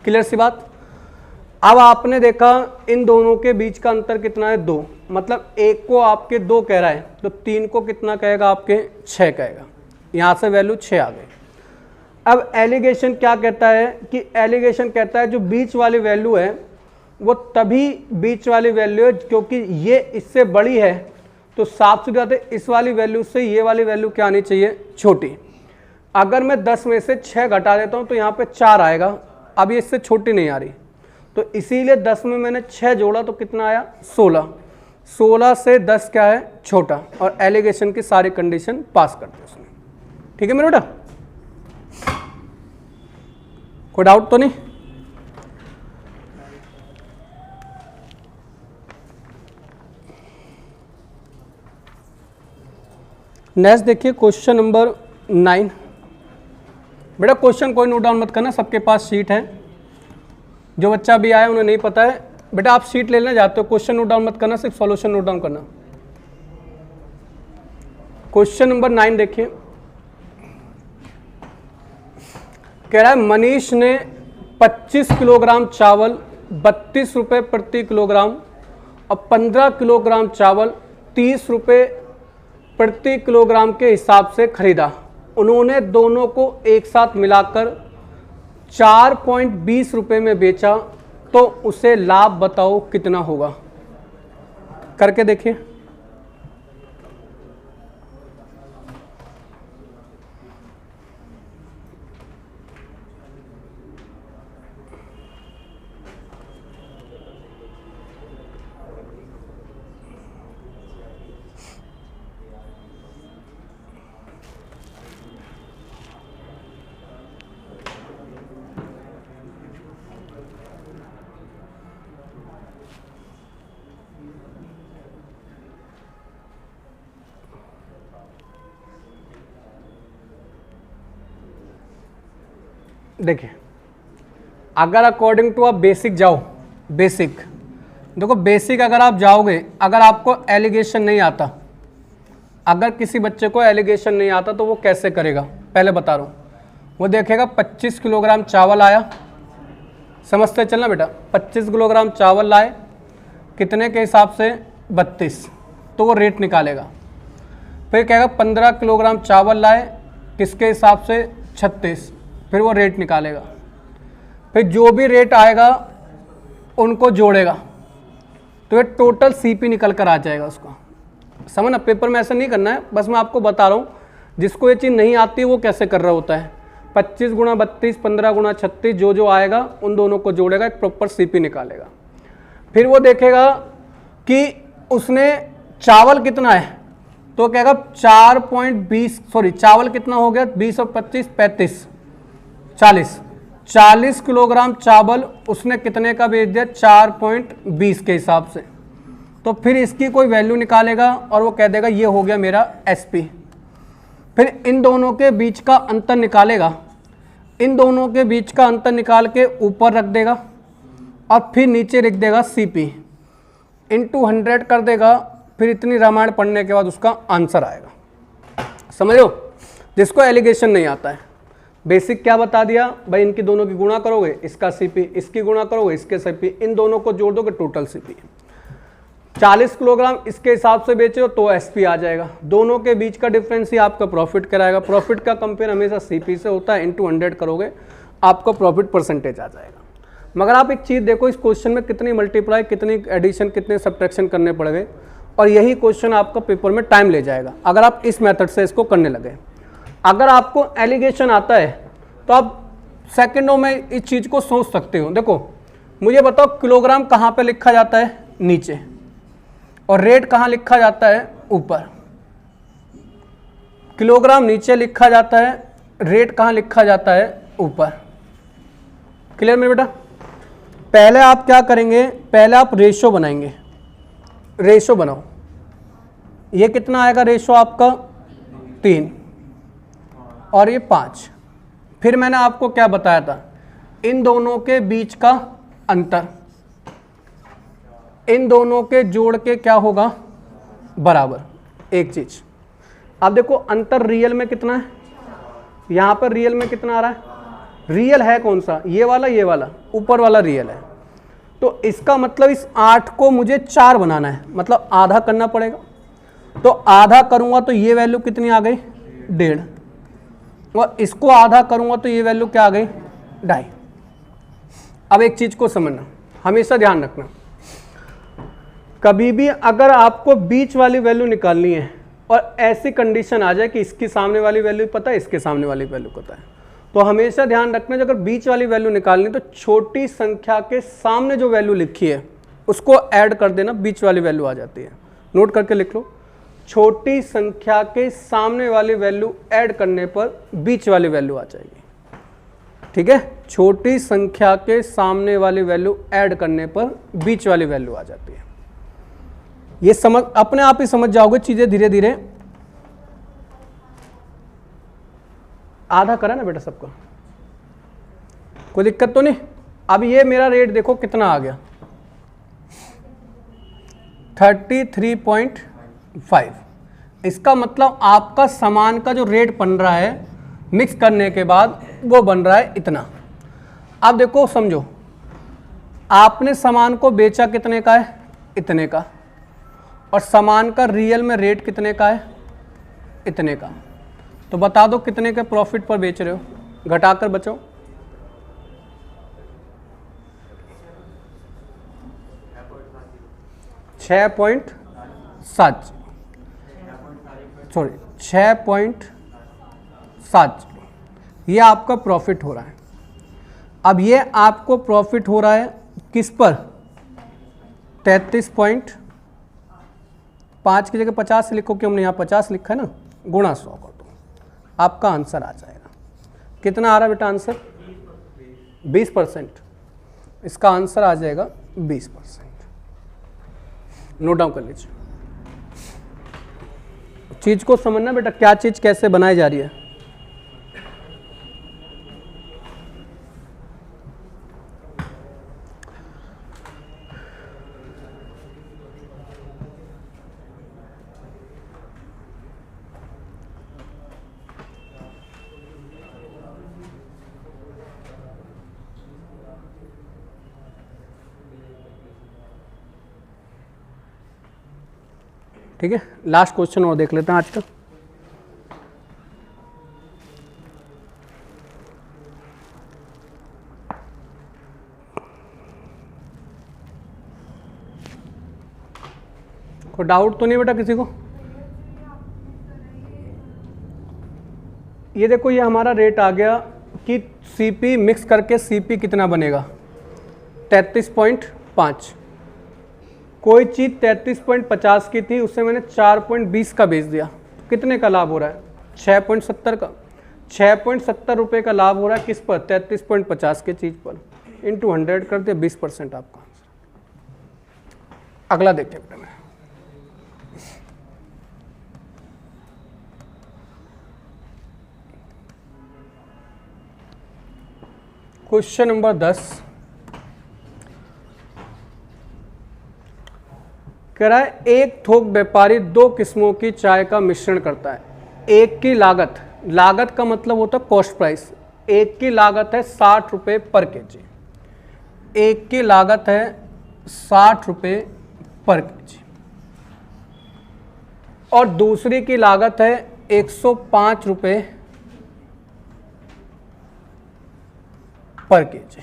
क्लियर सी बात। अब आपने देखा इन दोनों के बीच का अंतर कितना है, 2, मतलब एक को आपके 2 कह रहा है तो 3 को कितना कहेगा, आपके 6 कहेगा। यहाँ से वैल्यू 6 आ गई। अब एलिगेशन क्या कहता है कि एलिगेशन कहता है जो बीच वाली वैल्यू है वो तभी बीच वाली वैल्यू है क्योंकि ये इससे बड़ी है, तो साफ सी बात है इस वाली वैल्यू से ये वाली वैल्यू क्या आनी चाहिए, छोटी। अगर मैं 10 में से 6 घटा देता हूँ तो यहाँ पे 4 आएगा, अब ये इससे छोटी नहीं आ रही, तो इसीलिए 10 में मैंने 6 जोड़ा तो कितना आया, 16। 16 से 10 क्या है, छोटा, और एलिगेशन की सारी कंडीशन पास करते हैं उसमें। ठीक है मेरे बेटा, कोई डाउट तो नहीं। नेक्स्ट देखिए क्वेश्चन नंबर 9। बेटा क्वेश्चन कोई नोट डाउन मत करना, सबके पास शीट है। जो बच्चा भी आया उन्हें नहीं पता है, बेटा आप शीट लेना जाते हो, क्वेश्चन नोट डाउन मत करना, सिर्फ सॉल्यूशन नोट डाउन करना। क्वेश्चन नंबर 9 देखिए, कह रहा है मनीष ने 25 किलोग्राम चावल 32 रुपये प्रति किलोग्राम और 15 किलोग्राम चावल 30 रुपये प्रति किलोग्राम के हिसाब से खरीदा। उन्होंने दोनों को एक साथ मिलाकर 4.20 रुपये में बेचा, तो उसे लाभ बताओ कितना होगा। करके देखिए। देखिए, अगर अकॉर्डिंग टू आप बेसिक जाओ, बेसिक देखो, बेसिक अगर आप जाओगे, अगर आपको एलिगेशन नहीं आता, अगर किसी बच्चे को एलिगेशन नहीं आता तो वो कैसे करेगा, पहले बता रहा हूँ। वो देखेगा 25 किलोग्राम चावल आया, समझते चलना बेटा, 25 किलोग्राम चावल लाए, कितने के हिसाब से 32, तो वो रेट निकालेगा। फिर कहेगा 15 किलोग्राम चावल लाए, किसके हिसाब से 36, फिर वो रेट निकालेगा। फिर जो भी रेट आएगा उनको जोड़ेगा, तो ये टोटल सीपी निकल कर आ जाएगा उसका। समझना, पेपर में ऐसा नहीं करना है, बस मैं आपको बता रहा हूँ। जिसको ये चीज़ नहीं आती है वो कैसे कर रहा होता है। 25 गुणा 32, 15 गुणा 36, जो जो आएगा उन दोनों को जोड़ेगा, एक प्रॉपर सीपी निकालेगा। फिर वो देखेगा कि उसने चावल कितना है, तो कहेगा 4.20, सॉरी चावल कितना हो गया, 20 और 25 35 40 किलोग्राम चावल उसने कितने का बेच दिया, 4.20 के हिसाब से। तो फिर इसकी कोई वैल्यू निकालेगा और वो कह देगा ये हो गया मेरा एसपी। फिर इन दोनों के बीच का अंतर निकालेगा, इन दोनों के बीच का अंतर निकाल के ऊपर रख देगा और फिर नीचे लिख देगा सीपी इंटू 100 कर देगा। फिर इतनी रामायण पढ़ने के बाद उसका आंसर आएगा। समझो, जिसको एलिगेशन नहीं आता है, बेसिक क्या बता दिया भाई, इनकी दोनों की गुणा करोगे, इसका सीपी, इसकी गुणा करोगे, इसके सीपी, इन दोनों को जोड़ दोगे, टोटल सीपी। 40 किलोग्राम इसके हिसाब से बेचे हो तो एसपी आ जाएगा। दोनों के बीच का डिफरेंस ही आपका प्रॉफिट कराएगा। प्रॉफिट का कंपेयर हमेशा सीपी से होता है, इंटू 100 करोगे आपका प्रॉफिट परसेंटेज आ जाएगा। मगर आप एक चीज़ देखो, इस क्वेश्चन में कितनी मल्टीप्लाई, कितनी एडिशन, कितने सब्ट्रैक्शन करने पड़ेंगे, और यही क्वेश्चन आपका पेपर में टाइम ले जाएगा अगर आप इस मेथड से इसको करने लगे। अगर आपको एलिगेशन आता है तो आप सेकंडों में इस चीज़ को सोच सकते हो। देखो, मुझे बताओ किलोग्राम कहाँ पे लिखा जाता है, नीचे, और रेट कहाँ लिखा जाता है, ऊपर। किलोग्राम नीचे लिखा जाता है, रेट कहाँ लिखा जाता है, ऊपर। क्लियर मेरे बेटा? पहले आप क्या करेंगे, पहले आप रेशो बनाएंगे। रेशो बनाओ, ये कितना आएगा रेशो आपका, 3 और ये 5। फिर मैंने आपको क्या बताया था, इन दोनों के बीच का अंतर, इन दोनों के जोड़ के क्या होगा, बराबर। एक चीज अब देखो, अंतर रियल में कितना है, यहां पर रियल में कितना आ रहा है, रियल है कौन सा, ये वाला ऊपर वाला रियल है। तो इसका मतलब इस 8 को मुझे 4 बनाना है, मतलब आधा करना पड़ेगा। तो आधा करूंगा तो ये वैल्यू कितनी आ गई, 1.5, और इसको आधा करूंगा तो ये वैल्यू क्या आ गई, 2.5। अब एक चीज को समझना, हमेशा ध्यान रखना, कभी भी अगर आपको बीच वाली वैल्यू निकालनी है और ऐसी कंडीशन आ जाए कि इसकी सामने वाली वैल्यू पता है, इसके सामने वाली वैल्यू पता है, तो हमेशा ध्यान रखना, अगर बीच वाली वैल्यू निकालनी तो छोटी संख्या के सामने जो वैल्यू लिखी है उसको ऐड कर देना, बीच वाली वैल्यू आ जाती है। नोट करके लिख लो, छोटी संख्या के सामने वाली वैल्यू ऐड करने पर बीच वाली वैल्यू आ जाएगी। ठीक है, छोटी संख्या के सामने वाली वैल्यू ऐड करने पर बीच वाली वैल्यू आ जाती है। ये समझ, अपने आप ही समझ जाओगे चीजें धीरे धीरे। आधा करा ना बेटा सबका, कोई दिक्कत तो नहीं। अब ये मेरा रेट देखो कितना आ गया, 33.5। इसका मतलब आपका सामान का जो रेट बन रहा है मिक्स करने के बाद वो बन रहा है इतना। अब देखो समझो, आपने सामान को बेचा कितने का है, इतने का, और सामान का रियल में रेट कितने का है, इतने का। तो बता दो कितने के प्रॉफिट पर बेच रहे हो, घटाकर बचाओ। 6.7, सॉरी 6.7, ये आपका प्रॉफिट हो रहा है। अब ये आपको प्रॉफिट हो रहा है किस पर, 33.5 की जगह 50 लिखो, कि हमने यहाँ 50 लिखा है ना, गुणा 100 कर दो, आपका आंसर आ जाएगा। कितना आ रहा है बेटा आंसर, 20%। इसका आंसर आ जाएगा 20%। नोट डाउन कर लीजिए। चीज को समझना बेटा, क्या चीज कैसे बनाई जा रही है। ठीक है, लास्ट क्वेश्चन और देख लेते हैं आज का। कोई डाउट तो नहीं बेटा किसी को। ये देखो, ये हमारा रेट आ गया कि सीपी मिक्स करके सीपी कितना बनेगा, 33.5। कोई चीज़ 33.50 की थी, उससे मैंने 4.20 का बेच दिया, कितने का लाभ हो रहा है, 6.70 का। 6.70 रुपये का लाभ हो रहा है किस पर, 33.50 के चीज़ पर, इंटू 100 कर दिया, 20% आपका आंसर। अगला देखते बेटा मैं, क्वेश्चन नंबर 10 कह रहा है, एक थोक व्यापारी 2 किस्मों की चाय का मिश्रण करता है। एक की लागत, लागत का मतलब होता है कॉस्ट प्राइस, एक की लागत है 60 रुपये पर केजी, एक की लागत है 60 रुपये पर केजी, और दूसरी की लागत है 105 रुपये पर केजी।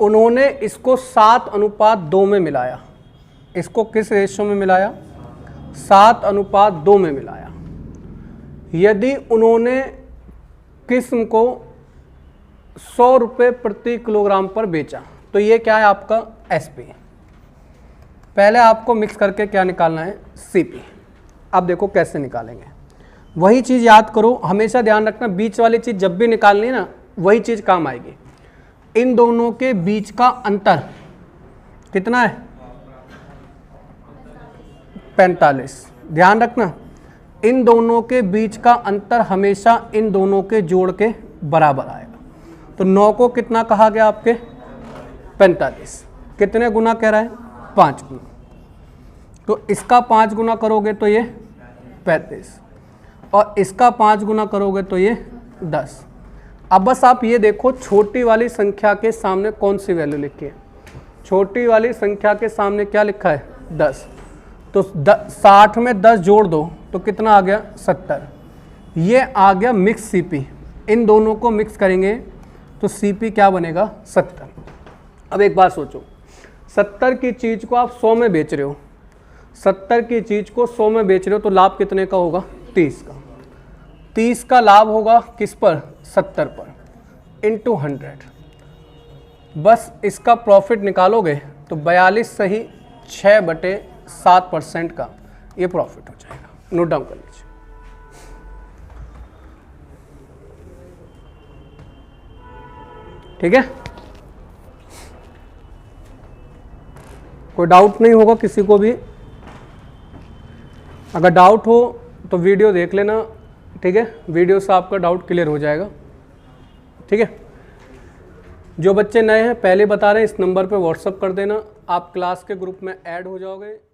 उन्होंने इसको 7:2 में मिलाया। इसको किस रेशियो में मिलाया, 7:2 में मिलाया। यदि उन्होंने किस्म को 100 रुपये प्रति किलोग्राम पर बेचा, तो ये क्या है आपका एसपी। पहले आपको मिक्स करके क्या निकालना है, सीपी। अब देखो कैसे निकालेंगे, वही चीज़ याद करो, हमेशा ध्यान रखना, बीच वाली चीज़ जब भी निकालनी है ना, वही चीज़ काम आएगी। इन दोनों के बीच का अंतर कितना है, 45। ध्यान रखना, इन दोनों के बीच का अंतर हमेशा इन दोनों के जोड़ के बराबर आएगा। तो 9 को कितना कहा गया आपके, 45। कितने गुना कह रहा है, 5 गुना। तो इसका 5 गुना करोगे तो ये 35, और इसका 5 गुना करोगे तो ये 10। अब बस आप ये देखो, छोटी वाली संख्या के सामने कौन सी वैल्यू लिखी है, छोटी वाली संख्या के सामने क्या लिखा है, 10। तो 60 में 10 जोड़ दो तो कितना आ गया, 70। ये आ गया मिक्स सीपी। इन दोनों को मिक्स करेंगे तो सीपी क्या बनेगा, 70। अब एक बात सोचो, 70 की चीज़ को आप 100 में बेच रहे हो, 70 की चीज़ को 100 में बेच रहे हो, तो लाभ कितने का होगा, 30 का। 30 का लाभ होगा किस पर, 70 पर, इंटू 100। बस इसका प्रॉफिट निकालोगे तो 42 सही 6/7% का ये प्रॉफिट हो जाएगा। नोट डाउन कर लीजिए। ठीक है, कोई डाउट नहीं होगा किसी को भी। अगर डाउट हो तो वीडियो देख लेना, ठीक है, वीडियो से आपका डाउट क्लियर हो जाएगा। ठीक है, जो बच्चे नए हैं पहले बता रहे हैं, इस नंबर पे व्हाट्सअप कर देना, आप क्लास के ग्रुप में ऐड हो जाओगे।